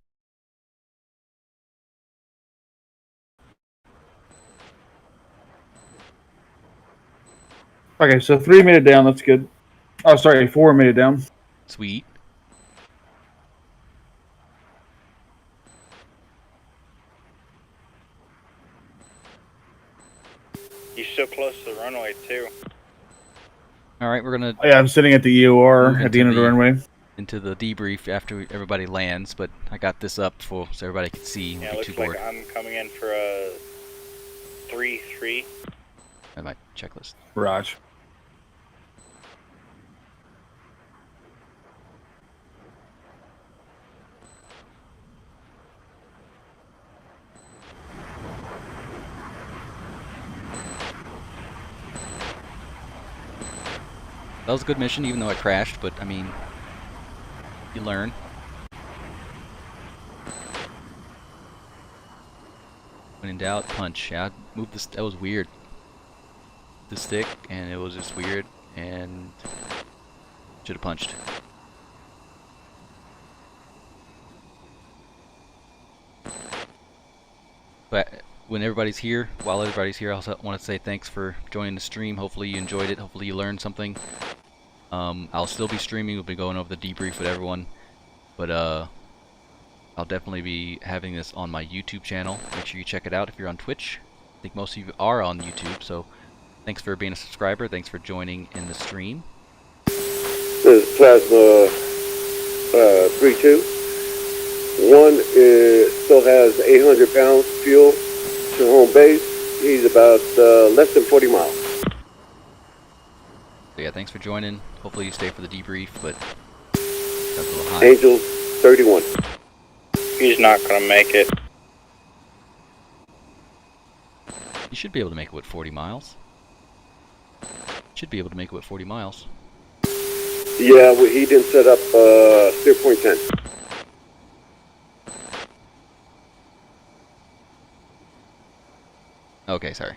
Okay, so 3 made it down, that's good. Oh, sorry, 4 made it down. Sweet. You're so close to the runway, too. Alright, we're gonna... Oh, yeah, I'm sitting at the EOR at the end of the runway. Into the debrief after everybody lands, but I got this up so everybody could see. Yeah, it looks like I'm coming in for a 3-3. That's my checklist. Raj. That was a good mission, even though I crashed. But I mean, you learn. When in doubt, punch. Yeah, I moved this. That was weird. The stick, and it was just weird, and should have punched. But when everybody's here, while everybody's here, I also want to say thanks for joining the stream. Hopefully you enjoyed it. Hopefully you learned something. I'll still be streaming. We'll be going over the debrief with everyone. But I'll definitely be having this on my YouTube channel. Make sure you check it out if you're on Twitch. I think most of you are on YouTube, so thanks for being a subscriber. Thanks for joining in the stream. This is Plasma 3-2. One still has 800 pounds fuel to home base. He's about less than 40 miles. So yeah, thanks for joining. Hopefully you stay for the debrief, but that's a little high. Angel 31. He's not gonna make it. You should be able to make it with 40 miles. Should be able to make it with 40 miles. Yeah, well, he didn't set up steer point 10. Okay, sorry.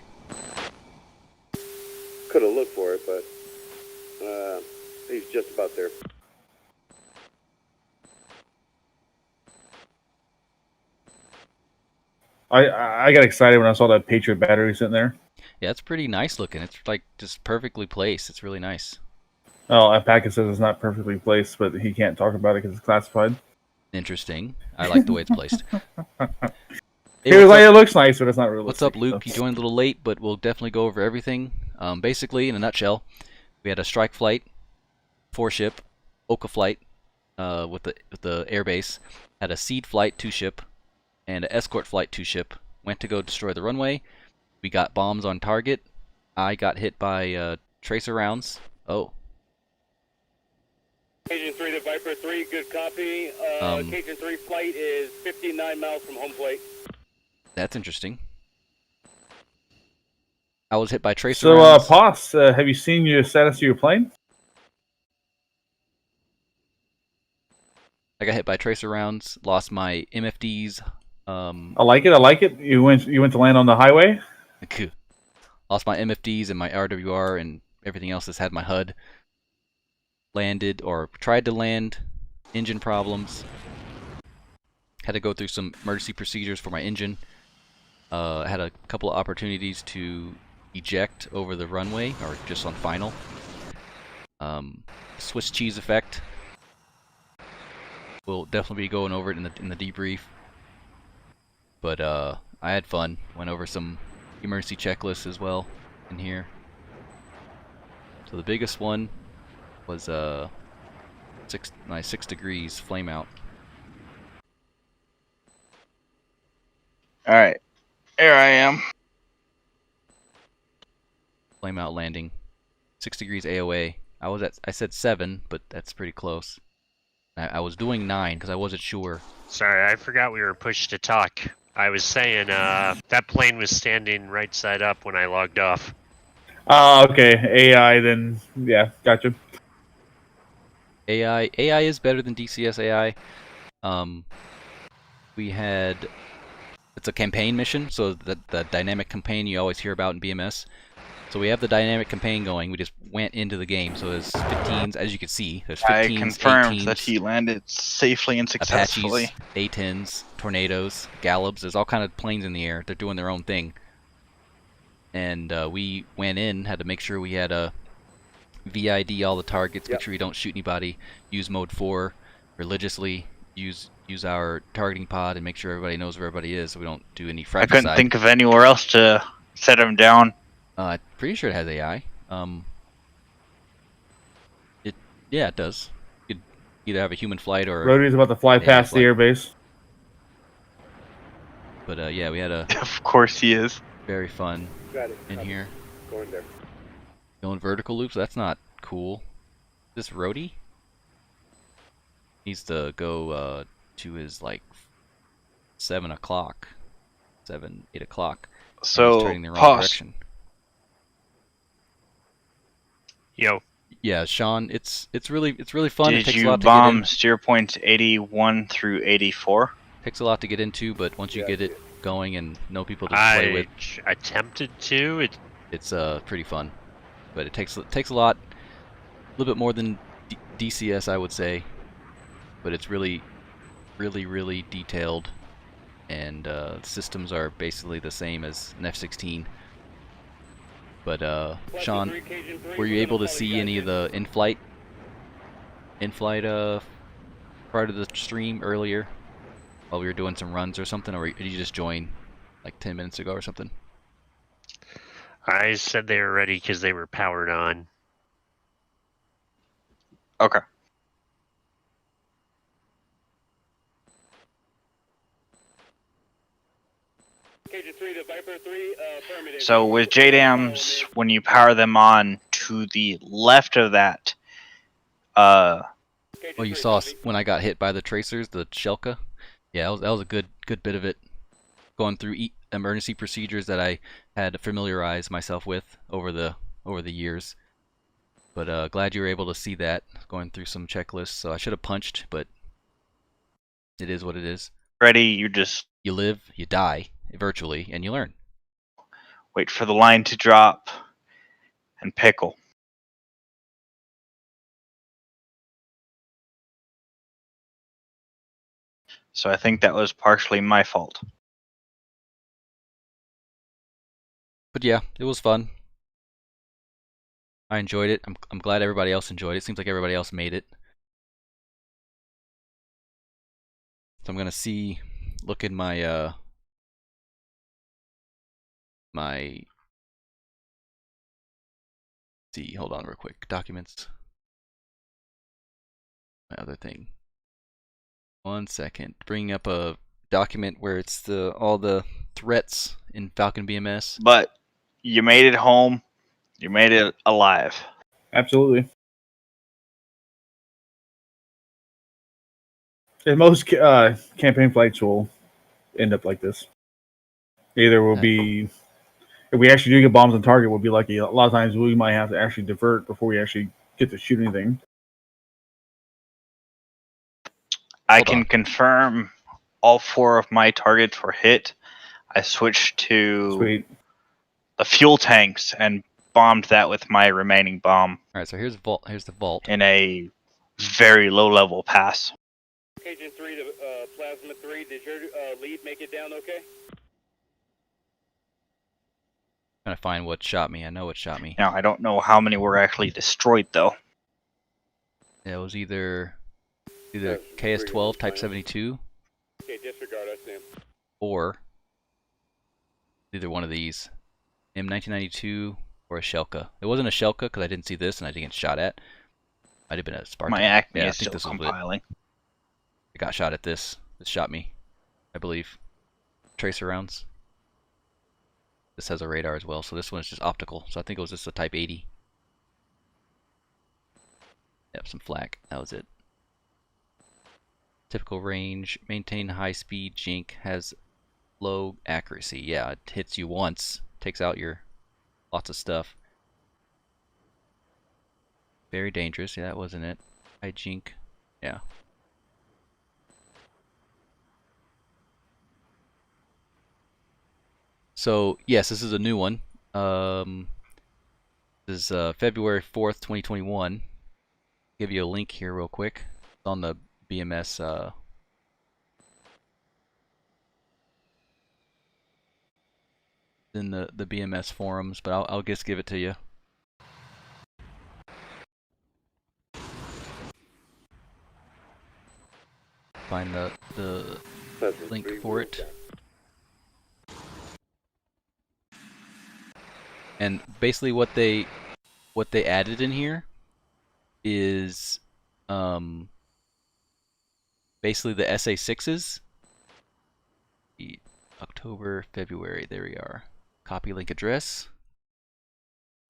Could have looked for it, but he's just about there. I got excited when I saw that Patriot battery sitting there. Yeah, it's pretty nice looking. It's like just perfectly placed. It's really nice. Oh, Packet says it's not perfectly placed, but he can't talk about it because it's classified. Interesting. I like the way it's placed. Hey, He was like, it looks nice, but it's not realistic. What's up, Luke? You joined a little late, but we'll definitely go over everything. Basically, in a nutshell, we had a strike flight, 4-ship, Oka flight with the airbase, had a seed flight, 2-ship, and an escort flight, 2-ship. Went to go destroy the runway. We got bombs on target. I got hit by tracer rounds. Oh. Cajun 3 to Viper 3, good copy. Cajun 3 flight is 59 miles from home plate. That's interesting. I was hit by tracer So, rounds. Poss, have you seen your status of your plane? I got hit by tracer rounds. Lost my MFDs. I like it. I like it. You went to land on the highway. Lost my MFDs and my RWR and everything else that's had my HUD. Landed or tried to land. Engine problems. Had to go through some emergency procedures for my engine. Had a couple of opportunities to eject over the runway or just on final. Swiss cheese effect. We'll definitely be going over it in the debrief. But I had fun. Went over some emergency checklists as well in here. So the biggest one was 6 degrees flame out. All right, here I am. Flame out landing. 6 degrees AOA. I said 7, but that's pretty close. I was doing 9 because I wasn't sure. Sorry, I forgot we were pushed to talk. I was saying that plane was standing right side up when I logged off. Oh, okay. AI, then, yeah, gotcha. AI is better than DCS AI. We had... It's a campaign mission, so the dynamic campaign you always hear about in BMS. So we have the dynamic campaign going. We just went into the game. So there's 15s, as you can see. There's 15s, I confirmed 18s, that he landed safely and successfully. Apaches, A-10s, Tornadoes, Gallops. There's all kind of planes in the air. They're doing their own thing. And we went in, had to make sure we had a VID all the targets, make sure we don't shoot anybody, use mode 4 religiously, use our targeting pod, and make sure everybody knows where everybody is so we don't do any fratricide. I couldn't think of anywhere else to set him down. I'm pretty sure it has AI. Yeah, it does. You could either have a human flight or... Rody's about to fly past the airbase. But yeah, we had a... Of course he is. Very fun in here. Going there. Going vertical loops? That's not cool. Is this Rody? Needs to go to his, like, 7 o'clock. 8 o'clock. So, he's turning the wrong direction. Yo. Yeah, Sean, it's really fun. It Did takes a you lot to get in. bomb steer points 81 through 84? Takes a lot to get into, but once you Yeah, get it going and know people to play with, I attempted to. it's pretty fun. But it takes a lot, a little bit more than DCS, I would say. But it's really detailed, and systems are basically the same as an F-16. But Sean, were you able to see any of the in-flight part of the stream earlier while we were doing some runs or something, or did you just join like 10 minutes ago or something? I said they were ready because they were powered on. Okay. So with JDAMs, when you power them on to the left of that, Oh, you saw when I got hit by the tracers, the Shelka? Yeah, that was a good bit of it. Going through emergency procedures that I had to familiarize myself with over the years. But glad you were able to see that, going through some checklists. So I should have punched, but it is what it is. ready, you live, you die, virtually, and you learn. Wait for the line to drop and pickle. So I think that was partially my fault. But yeah, it was fun. I enjoyed it. I'm glad everybody else enjoyed it. Seems like everybody else made it. So I'm gonna look in my hold on real quick. Documents. My other thing. 1 second. Bringing up a document where it's all the threats in Falcon BMS. But you made it home. You made it alive. Absolutely. And most campaign flights will end up like this. Either will be, if we actually do get bombs on target, we'll be lucky. A lot of times we might have to actually divert before we actually get to shoot anything. I can confirm all 4 of my targets were hit. I switched to the fuel tanks and bombed that with my remaining bomb. All right, so here's the vault. In a very low-level pass. Agent 3 to Plasma 3, did your lead make it down okay? Trying to find what shot me. I know what shot me. Now, I don't know how many were actually destroyed, though. Yeah, it was either KS-12 Type 72. Okay, disregard, I see him. Or either one of these. M1992 or a Shelka. It wasn't a Shelka because I didn't see this and I didn't get shot at. Might have been a Spartan. My Acme yeah, is still compiling. I got shot at this. This shot me, I believe. Tracer rounds. This has a radar as well, so this one is just optical. So I think it was just a Type 80. Yep, some flak. That was it. Typical range. Maintain high speed. Jink has low accuracy. Yeah, it hits you once. Takes out your lots of stuff. Very dangerous. Yeah, that wasn't it. High Jink. Yeah. So, yes, this is a new one. This is February 4th, 2021. Give you a link here real quick. It's on the BMS in the BMS forums, but I'll just give it to you. Find the link for it. And basically what they added in here is basically the SA6s. October, February, there we are. Copy link address.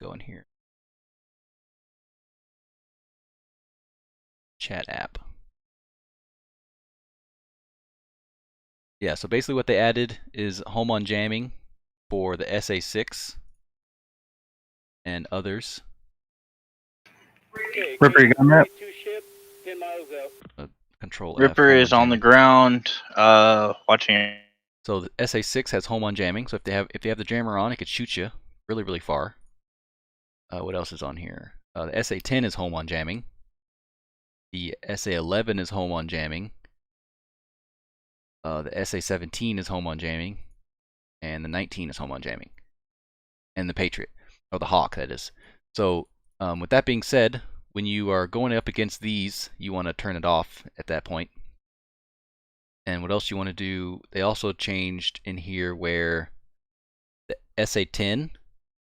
Go in here. Chat app. Yeah, so basically what they added is home on jamming for the SA6 and others. Okay, Ripper, you got that? 2 ship, 10 miles out. Control F, Ripper home is on the jamming. ground, watching. So the SA6 has home on jamming. So if you have the jammer on, it could shoot you really, really far. What else is on here? The SA10 is home on jamming. The SA11 is home on jamming. The SA17 is home on jamming. And the 19 is home on jamming. And the Patriot, or the Hawk, that is. So with that being said, when you are going up against these, you want to turn it off at that point. And what else you want to do? They also changed in here where the SA10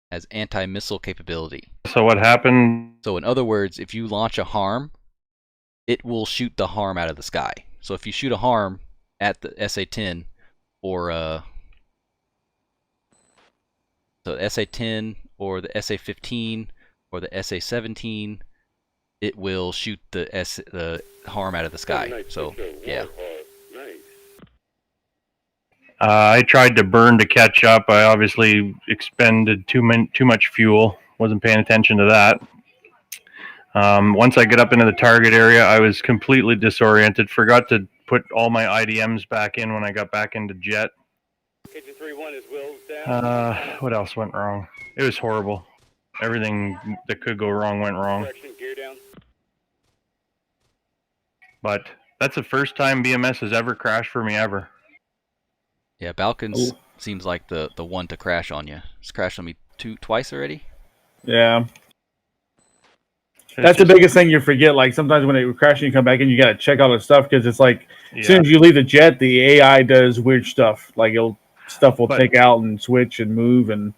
has anti-missile capability. So what happened? So in other words, if you launch a harm, it will shoot the harm out of the sky. So if you shoot a harm at the SA10 or so the SA10 or the SA15 or the SA17, it will shoot the harm out of the sky. So yeah. I tried to burn to catch up. I obviously expended too much fuel. Wasn't paying attention to that. Once I get up into the target area, I was completely disoriented. Forgot to put all my IDMs back in when I got back into jet. Kitchen 3-1 is Will's down. What else went wrong? It was horrible. Everything that could go wrong went wrong. Correction, gear down. But that's the first time BMS has ever crashed for me ever. Yeah, Balkans seems like the one to crash on you. It's crashed on me twice already. Yeah. That's the biggest thing you forget. Like sometimes when it crashes, you come back and you gotta check all the stuff because it's like as soon as you leave the jet, the AI does weird stuff. Like stuff will take out and switch and move. And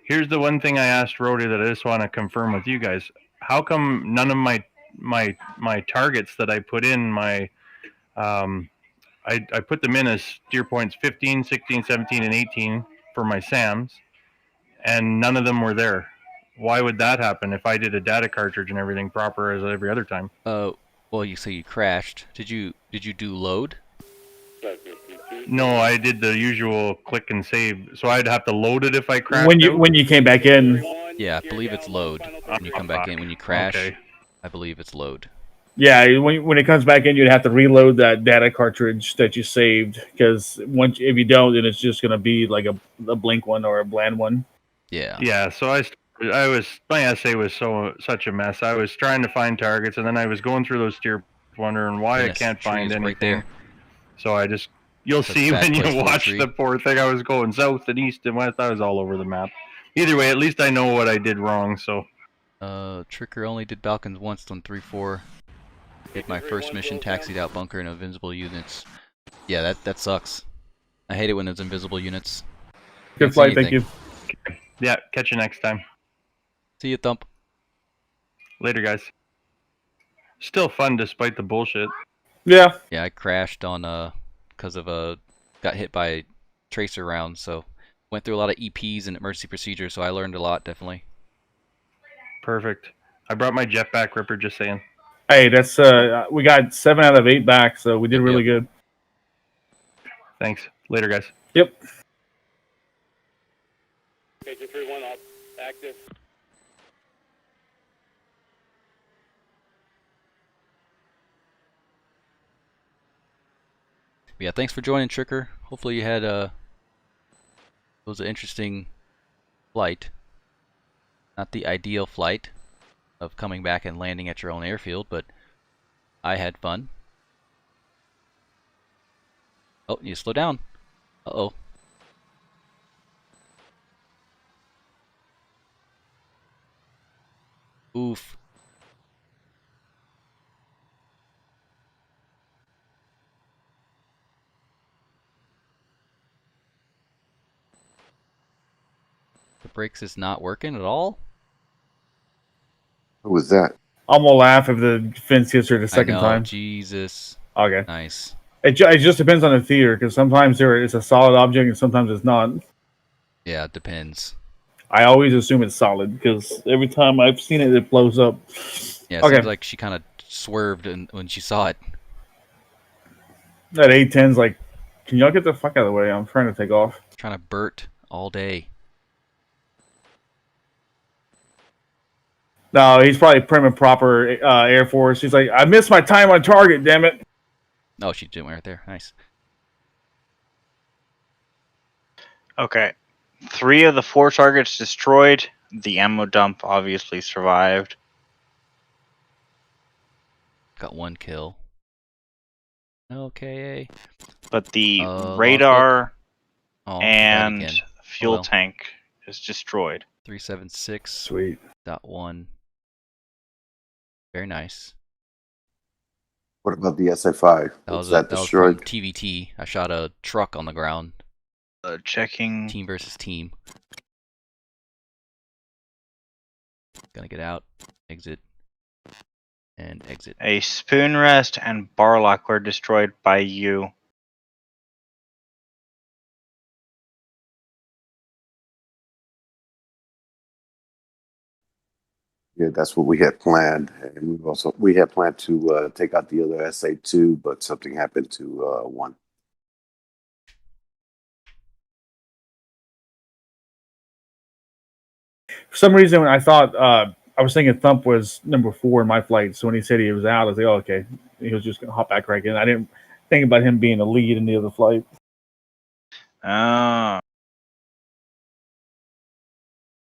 here's the one thing I asked Rody that I just want to confirm with you guys: how come none of my targets that I put in my I put them in as steer points 15, 16, 17, and 18 for my SAMs, and none of them were there. Why would that happen if I did a data cartridge and everything proper as every other time? Well, you say you crashed. Did you do load? No, I did the usual click and save. So I'd have to load it if I crashed. When you came back in. Yeah, I believe it's load. When you come back in, when you crash, I believe it's load. Yeah, when it comes back in, you'd have to reload that data cartridge that you saved because if you don't, then it's just gonna be like a blink one or a bland one. Yeah. Yeah. So my essay was such a mess. I was trying to find targets, and then I was going through those steer, wondering why I can't find anything. Right there. So you'll see when you watch the poor thing. I was going south and east and west. I was all over the map. Either way, at least I know what I did wrong. So. Tricker only did Balkans once on 3-4. Did my first mission, taxied out bunker and invincible units. Yeah, that sucks. I hate it when there's invisible units. Good flight, thank you. Yeah, catch you next time. See you, Thump. Later, guys. Still fun despite the bullshit. Yeah. Yeah, I crashed on because of got hit by tracer rounds, so went through a lot of EPs and emergency procedures, so I learned a lot, definitely. Perfect. I brought my jet back, Ripper, just saying. Hey, that's we got 7 out of 8 back, so we did really good. Thanks. Later, guys. Yep. Kitchen 3-1 off, active. Yeah, thanks for joining, Tricker. Hopefully you had it was an interesting flight. Not the ideal flight of coming back and landing at your own airfield, but I had fun. Oh, you slow down. Uh-oh. Oof. The brakes is not working at all? Who was that? I'm gonna laugh if the fence hits her the second time. Jesus. Okay. Nice. It just depends on the theater because sometimes it's a solid object and sometimes it's not. Yeah, it depends. I always assume it's solid because every time I've seen it, it blows up. Yeah, it seems like she kind of swerved when she saw it. That A-10's like, can y'all get the fuck out of the way? I'm trying to take off. Trying to Burt all day. No, he's probably prim and proper Air Force. He's like, I missed my time on target, damn it. Oh, she did right there. Nice. Okay. 3 of the 4 targets destroyed. The ammo dump obviously survived. Got 1 kill. Okay. But the radar and again. fuel tank is destroyed. 376. Sweet. .1. Very nice. What about the SA-5? That that was destroyed? from TVT. I shot a truck on the ground. Checking. Team versus team. Gonna get out, exit, and exit. A spoon rest and bar lock were destroyed by you. Yeah, that's what we had planned, and we had planned to take out the other SA-2, but something happened to one. For some reason, when I thought I was thinking Thump was number 4 in my flight, so when he said he was out, I was like, oh, okay, he was just gonna hop back right in. I didn't think about him being a lead in the other flight.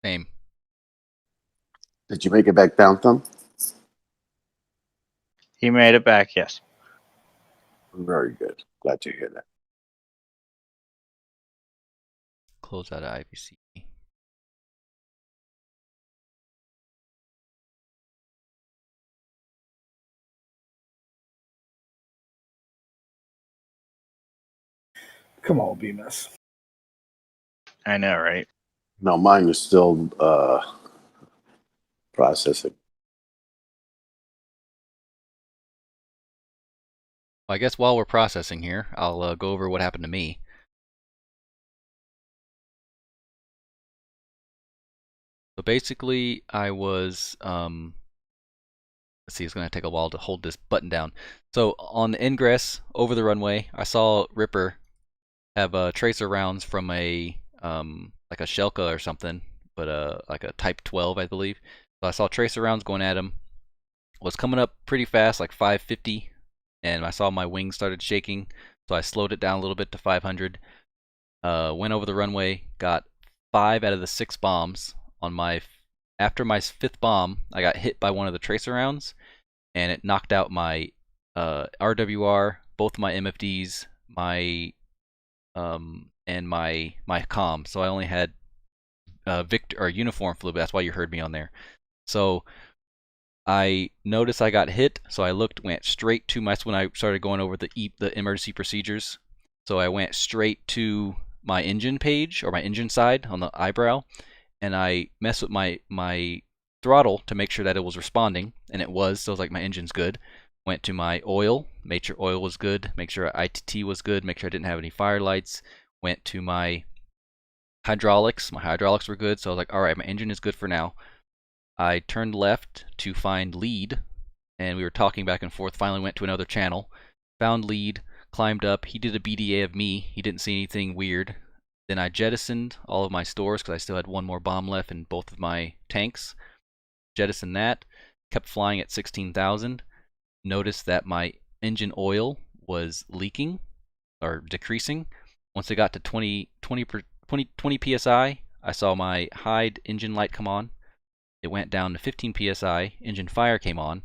Same. Did you make it back down, Thumb? He made it back, yes. Very good. Glad to hear that. Close out of IBC. Come on, BMS. I know, right? No, mine is still processing. Well, I guess while we're processing here, I'll go over what happened to me. So basically, I was, let's see, it's going to take a while to hold this button down. So on the Engress, over the runway, I saw Ripper have tracer rounds from a, like a Shelka or something, but like a Type 12, I believe. So I saw tracer rounds going at him. Was coming up pretty fast, like 550, and I saw my wings started shaking, so I slowed it down a little bit to 500. Went over the runway, got 5 out of the 6 bombs. After my 5th bomb, I got hit by one of the tracer rounds, and it knocked out my RWR, both my MFDs, my and my comm. So I only had uniform fluid. That's why you heard me on there. So I noticed I got hit, so I went straight to when I started going over the emergency procedures. So I went straight to my engine page, or my engine side on the eyebrow, and I messed with my throttle to make sure that it was responding, and it was. So I was like, my engine's good. Went to my oil, made sure oil was good, make sure ITT was good, make sure I didn't have any fire lights. Went to my hydraulics. My hydraulics were good, so I was like, all right, my engine is good for now. I turned left to find lead, and we were talking back and forth. Finally went to another channel, found lead, climbed up. He did a BDA of me. He didn't see anything weird. Then I jettisoned all of my stores because I still had 1 more bomb left in both of my tanks. Jettisoned that, kept flying at 16,000. Noticed that my engine oil was leaking or decreasing. Once it got to 20 psi, I saw my hide engine light come on. It went down to 15 psi, engine fire came on.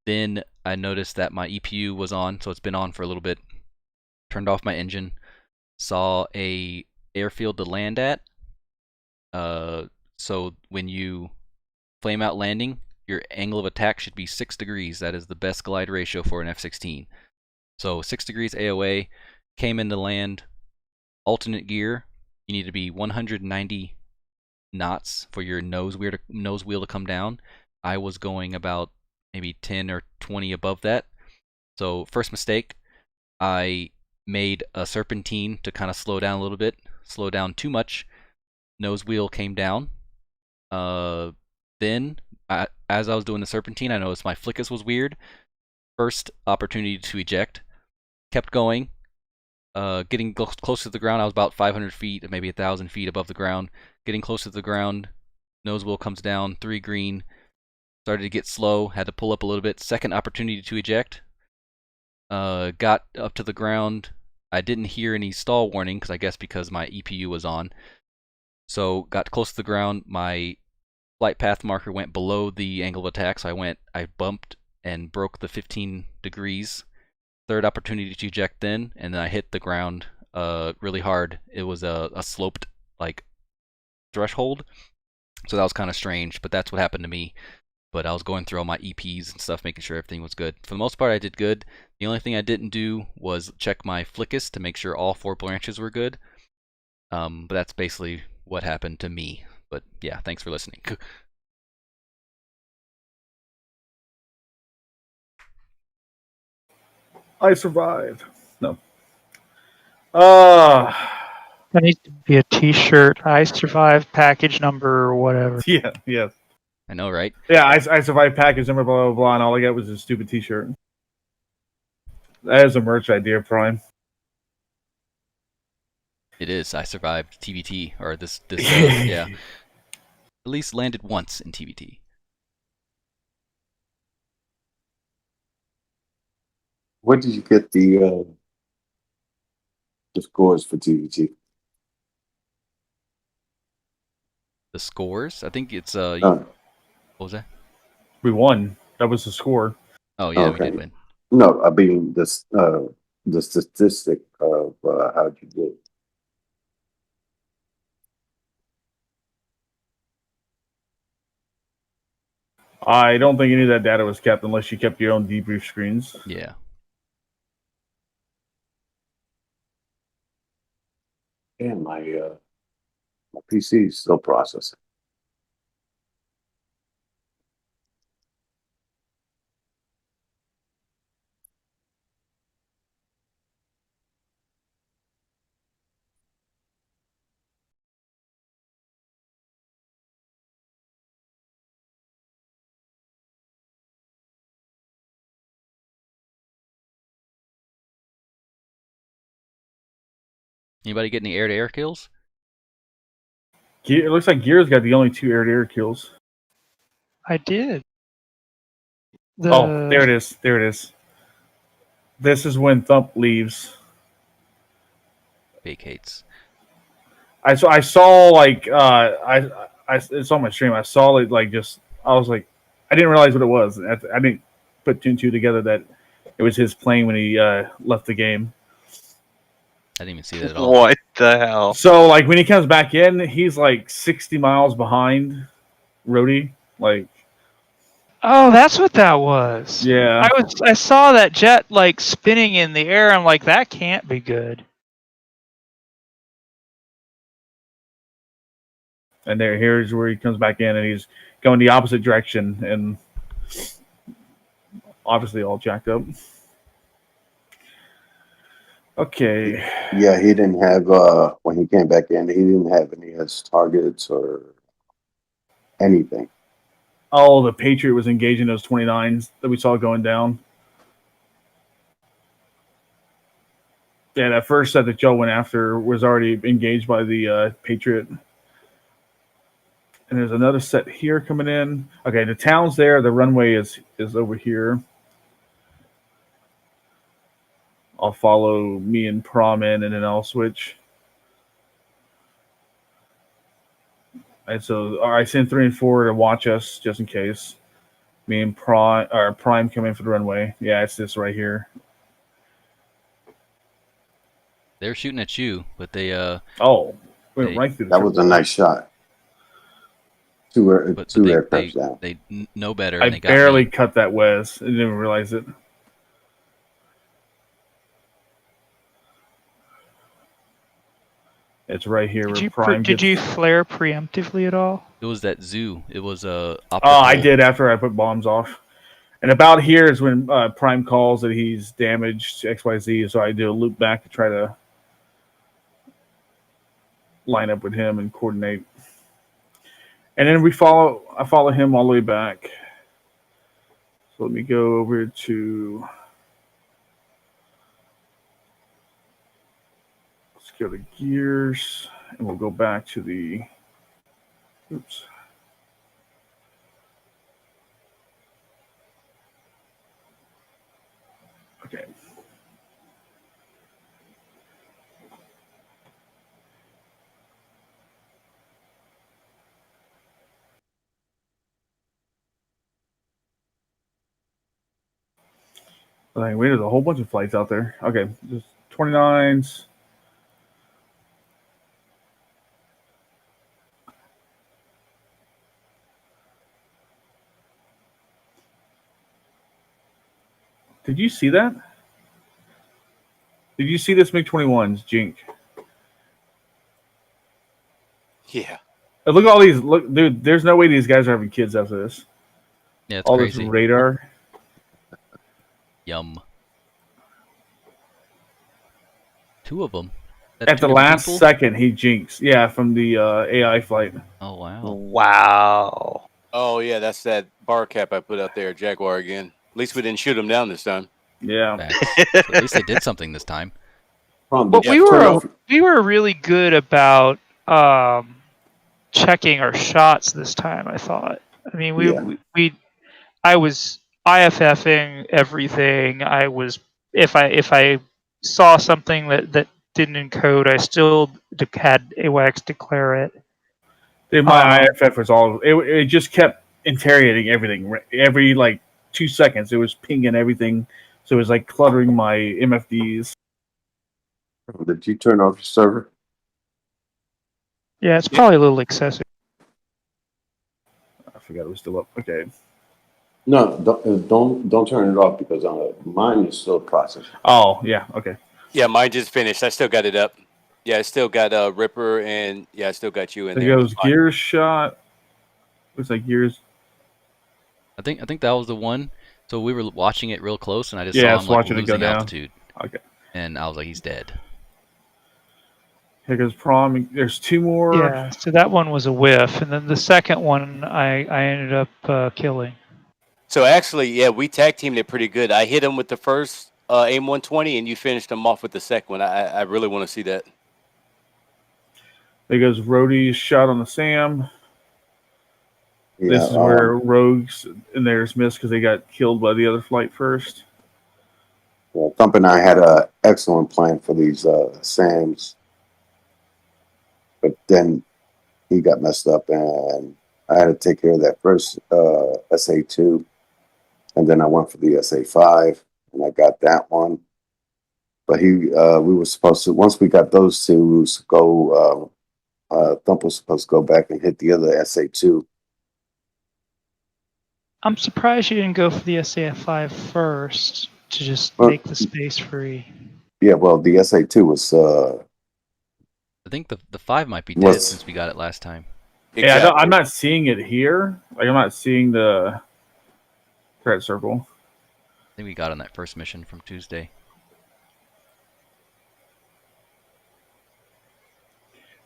Then I noticed that my EPU was on, so it's been on for a little bit. Turned off my engine, saw a airfield to land at. So when you flame out landing, your angle of attack should be 6 degrees. That is the best glide ratio for an F-16. So 6 degrees AOA, came in to land, alternate gear. You need to be 190 knots for your nose wheel to come down. I was going about maybe 10 or 20 above that. So first mistake, I made a serpentine to kind of slow down a little bit. Slow down too much. Nose wheel came down. Then, as I was doing the serpentine, I noticed my flickus was weird. First opportunity to eject. Kept going. Getting close to the ground. I was about 500 feet, maybe 1,000 feet above the ground. Getting close to the ground. nose wheel comes down, 3 green, started to get slow, had to pull up a little bit. Second opportunity to eject. Got up to the ground. I didn't hear any stall warning, because my EPU was on. So got close to the ground. My flight path marker went below the angle of attack, so I bumped and broke the 15 degrees. Third opportunity to eject then, and then I hit the ground really hard. It was a sloped threshold, so that was kind of strange, but that's what happened to me. But I was going through all my EPs and stuff, making sure everything was good. For the most part, I did good. The only thing I didn't do was check my flickus to make sure all 4 branches were good. But that's basically what happened to me. But yeah, thanks for listening. I survived. No. That needs to be a T-shirt. I survived. Package number or whatever. Yeah. Yes. I know, right? Yeah, I survived package number blah blah blah, and all I got was a stupid T-shirt. That is a merch idea, Prime. It is. I survived TBT, or this yeah. At least landed once in TBT. Where did you get the scores for TBT? The scores? I think it's what was that? We won. That was the score. Oh yeah, we did win. No, I mean the statistic of how you did. I don't think any of that data was kept unless you kept your own debrief screens. Yeah. And my PC is still processing. Anybody get any air-to-air kills? It looks like Gear's got the only 2 air-to-air kills. I did. Oh, there it is. There it is. This is when Thump leaves. Vacates. I saw like it's on my stream. I saw it like just. I was like, I didn't realize what it was. I didn't put 2 and 2 together that it was his plane when he left the game. I didn't even see that at all. What the hell? So like when he comes back in, he's like 60 miles behind Rhodey. Like, oh, that's what that was. Yeah. I saw that jet like spinning in the air. I'm like, that can't be good. And here's where he comes back in, and he's going the opposite direction, and obviously all jacked up. Okay. Yeah, he didn't have when he came back in. He didn't have any of his targets or anything. Oh, the Patriot was engaging those 29s that we saw going down. Yeah, that first set that Joe went after was already engaged by the Patriot. And there's another set here coming in. Okay, the town's there. The runway is over here. I'll follow me and Prom in, and then I'll switch. And so I send 3 and 4 to watch us just in case. Me and Prime come in for the runway. Yeah, it's this right here. They're shooting at you, but they went right through the that was a nice shot. Two aircrafts down. They know better. I and they got barely me. cut that Wes. I didn't even realize it. It's right here. Did you flare preemptively at all? It was that zoo. It was I did after I put bombs off. And about here is when Prime calls that he's damaged XYZ. So I do a loop back to try to line up with him and coordinate. And then I follow him all the way back. So let me go over to, let's go to gears, and we'll go back to the, oops. I think there's a whole bunch of flights out there. Okay, just 29s. Did you see that? Did you see this MiG-21's, Jink? Yeah. Look at all these. Look, dude. There's no way these guys are having kids after this. Yeah, it's all crazy. This radar. Yum. 2 of them. At the last second, he jinxed. Yeah, from the AI flight. Oh wow. Wow. Oh yeah, that's that bar cap I put out there, Jaguar again. At least we didn't shoot him down this time. Yeah. So at least they did something this time. But we were really good about checking our shots this time. I thought. I mean, I was IFFing everything. I was if I saw something that didn't encode, I still had AWACS declare it. Dude, my IFF was all. It just kept interrogating everything. Every 2 seconds, it was pinging everything. So it was cluttering my MFDs. Did you turn off your server? Yeah, it's probably a little excessive. I forgot it was still up. Okay. No, don't turn it off because mine is still processing. Oh yeah, okay. Yeah, mine just finished. I still got it up. Yeah, I still got Ripper and I still got you in there. There goes Gears shot. Looks like Gears. I think that was the one. So we were watching it real close, and I just saw him watching losing it go down. altitude. Okay. And I was like, he's dead. Here goes Prom. There's 2 more. Yeah, so that one was a whiff, and then the second one I ended up killing. So actually, yeah, we tag teamed it pretty good. I hit him with the first AIM 120, and you finished him off with the second one. I really want to see that. There goes Rhodey's shot on the SAM. Yeah, this is where Rogues and theirs missed because they got killed by the other flight first. Well, Thump and I had an excellent plan for these SAMs. But then he got messed up, and I had to take care of that first SA2. And then I went for the SA5, and I got that one. But we were supposed to, once we got those 2, we was to go, Thump was supposed to go back and hit the other SA2. I'm surprised you didn't go for the SAF5 first to just make the space free. Yeah, well, the SA2 was... I think the 5 might be dead since we got it last time. Exactly. Yeah, I'm not seeing it here. I'm not seeing the threat circle. I think we got on that first mission from Tuesday.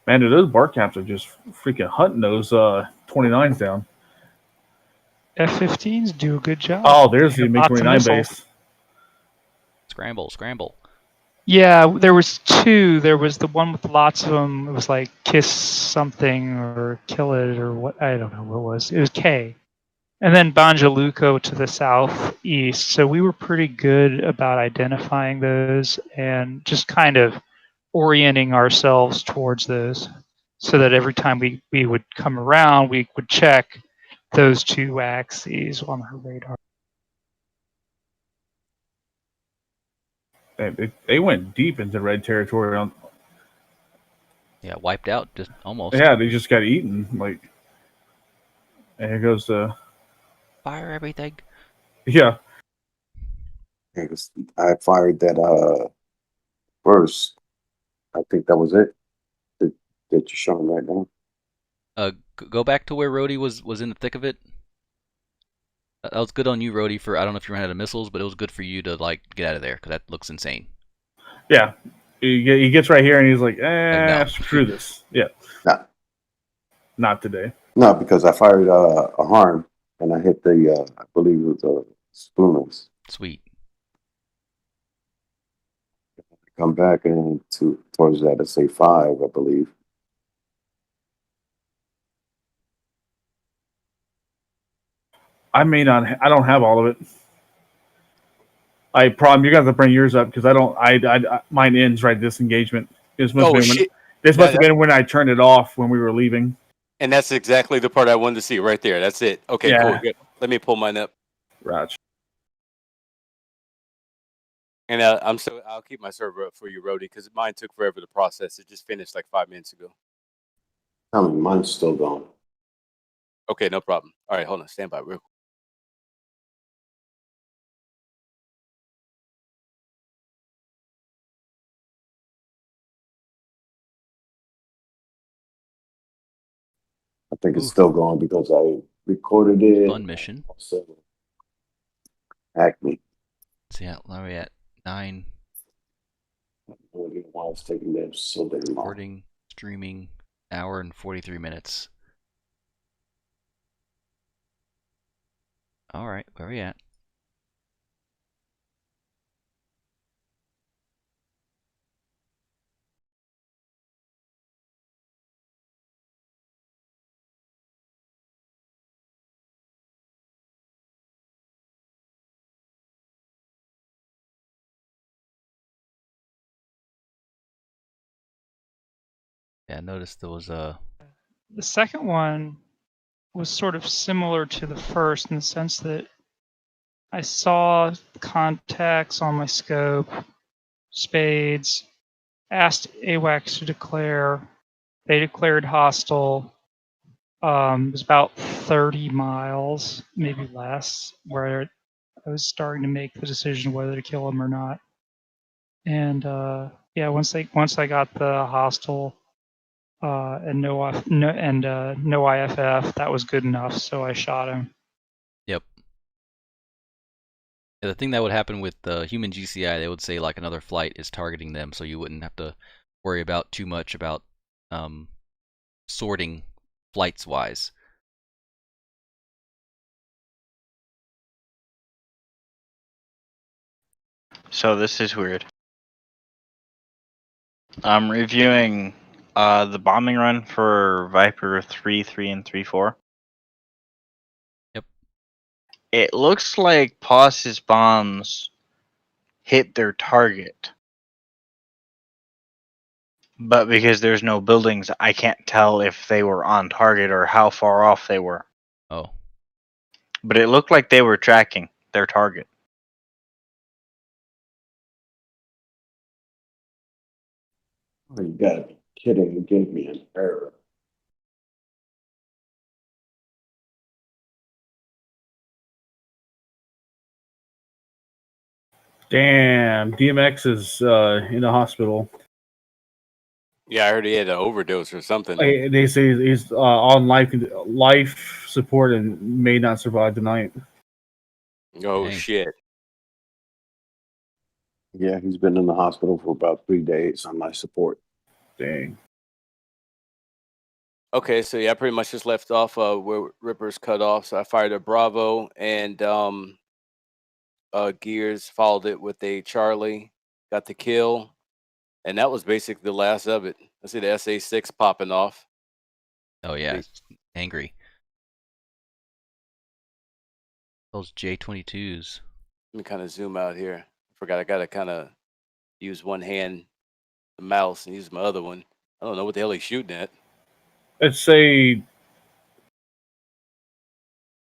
Man, dude, those bar caps are just freaking hunting those 29s down. F-15s do a good job. Oh, there's the MiG-29 base. Scramble. Yeah, there was 2. There was the one with lots of them. It was like Kiss something or Kill It or what. I don't know what it was. It was K. And then Banjaluco to the southeast. So we were pretty good about identifying those and just kind of orienting ourselves towards those so that every time we would come around, we would check those 2 axes on her radar. They went deep into red territory. Yeah, wiped out just almost. Yeah, they just got eaten. And here goes the... Fire everything. Yeah. I fired that first. I think that was it. That you're showing right now. Go back to where Rhodey was in the thick of it. That was good on you, Rhodey, for I don't know if you ran out of missiles, but it was good for you to get out of there because that looks insane. Yeah, he gets right here and he's like, no. Screw this. Yeah, not today. No, because I fired a harm and I hit the I believe it was spooners. Sweet. Come back and towards that SA5, I believe. I don't have all of it. You're gonna have to bring yours up because I don't. Mine ends right at this engagement. This must have been when I turned it off when we were leaving. And that's exactly the part I wanted to see right there. That's it. Okay, cool. Good. Let me pull mine up. Raj. And I'll keep my server up for you, Rody, because mine took forever to process. It just finished like 5 minutes ago. Mine's still going. Okay, no problem. All right, hold on. Stand by real quick. I think it's still going because I recorded it. Fun mission. Also, Acme. So yeah, where are we at? 9. Why it's taking them so damn long. Recording, streaming, hour and 43 minutes. All right, where are we at? Yeah, I noticed there was a... The second one was sort of similar to the first in the sense that I saw contacts on my scope, spades, asked AWACS to declare. They declared hostile. It was about 30 miles, maybe less, where I was starting to make the decision whether to kill them or not. And yeah, once I got the hostile and no IFF, that was good enough. So I shot him. Yep. Yeah, the thing that would happen with the human GCI, they would say like another flight is targeting them, so you wouldn't have to worry about too much about sorting flights wise. So this is weird. I'm reviewing the bombing run for Viper 3-3 and 3-4. Yep. It looks like Poss's bombs hit their target. But because there's no buildings, I can't tell if they were on target or how far off they were. Oh. But it looked like they were tracking their target. Oh, you gotta be kidding. You gave me an error. Damn, DMX is in the hospital. Yeah, I heard he had an overdose or something. They say he's on life support and may not survive the night. Oh, Dang. shit. Yeah, he's been in the hospital for about 3 days on life support. Dang. Okay, so yeah, I pretty much just left off where Ripper's cut off. So I fired a Bravo and Gears followed it with a Charlie, got the kill, and that was basically the last of it. I see the SA-6 popping off. Oh yeah, it's angry. Those J-22s. Let me kind of zoom out here. Forgot I gotta kind of use one hand, the mouse, and use my other one. I don't know what the hell he's shooting at. Let's say.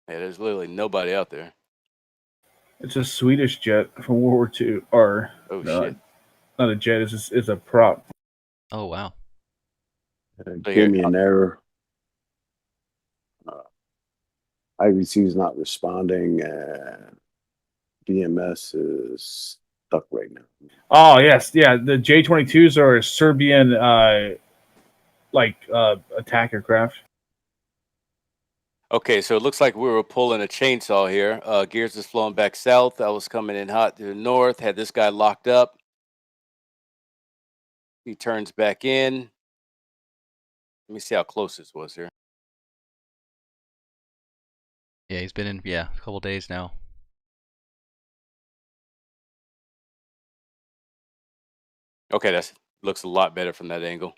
Yeah, there's literally nobody out there. It's a Swedish jet from World War II. Or shit. Not a jet, it's a prop. Oh wow. Give me an error. IVC is not responding, and BMS is stuck right now. Oh yes, yeah. The J-22s are a Serbian attack aircraft. Okay, so it looks like we were pulling a chainsaw here. Gears is flowing back south. I was coming in hot to the north. Had this guy locked up. He turns back in. Let me see how close this was here. Yeah, he's been in a couple days now. Okay, that looks a lot better from that angle.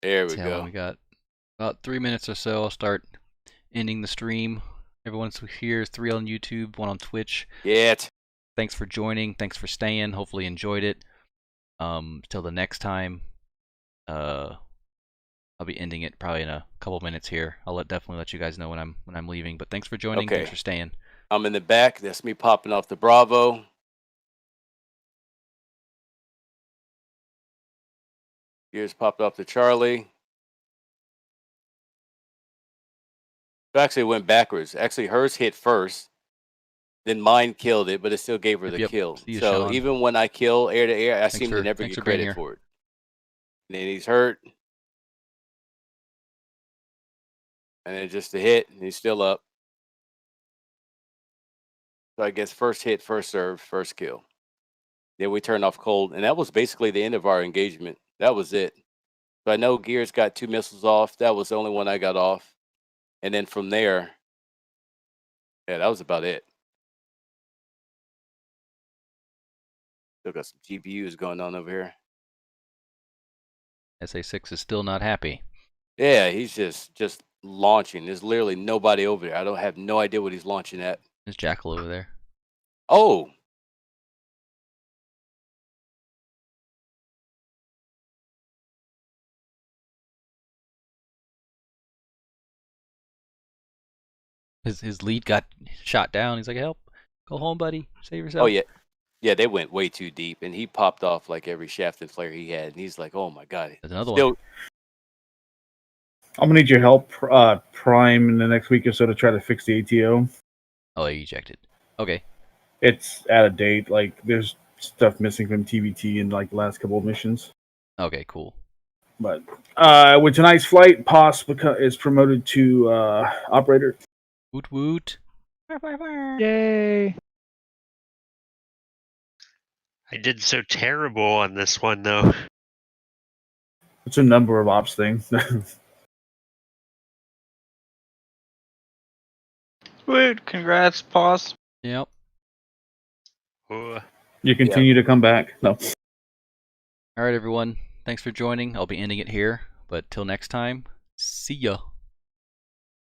There we go. We got about 3 minutes or so. I'll start ending the stream. Everyone's here. 3 on YouTube, 1 on Twitch. Yeah. Thanks for joining. Thanks for staying. Hopefully you enjoyed it. Till the next time. I'll be ending it probably in a couple minutes here. I'll definitely let you guys know when I'm leaving. But thanks for joining. Okay. Thanks for staying. I'm in the back. That's me popping off the Bravo. Gears popped off to Charlie. So actually it went backwards. Actually, hers hit first. Then mine killed it, but it still gave her the kill. See you, So Sean. even when I kill air to air, I seem to never thanks get for being credit here. for it. And then he's hurt. And then just a hit, and he's still up. So I guess first hit, first serve, first kill. Then we turned off cold, and that was basically the end of our engagement. That was it. So I know Gears got 2 missiles off. That was the only one I got off. And then from there, yeah, that was about it. Still got some GPUs going on over here. SA6 is still not happy. Yeah, he's just launching. There's literally nobody over there. I don't have no idea what he's launching at. There's Jackal over there. Oh. His lead got shot down. He's like, help. Go home, buddy. Save yourself. Oh, yeah. Yeah, they went way too deep, and he popped off like every shaft and flare he had. And he's like, oh, my God. There's another one. I'm going to need your help, Prime, in the next week or so to try to fix the ATO. Oh, you ejected. Okay. It's out of date. Like, there's stuff missing from TBT in, like, the last couple of missions. Okay, cool. But with tonight's flight, Poss is promoted to operator. Woot woot. Yay. I did so terrible on this one, though. It's a number of ops things. Woot, congrats, Poss. Yep. You continue to come back. No. All right, everyone. Thanks for joining. I'll be ending it here. But till next time, see ya.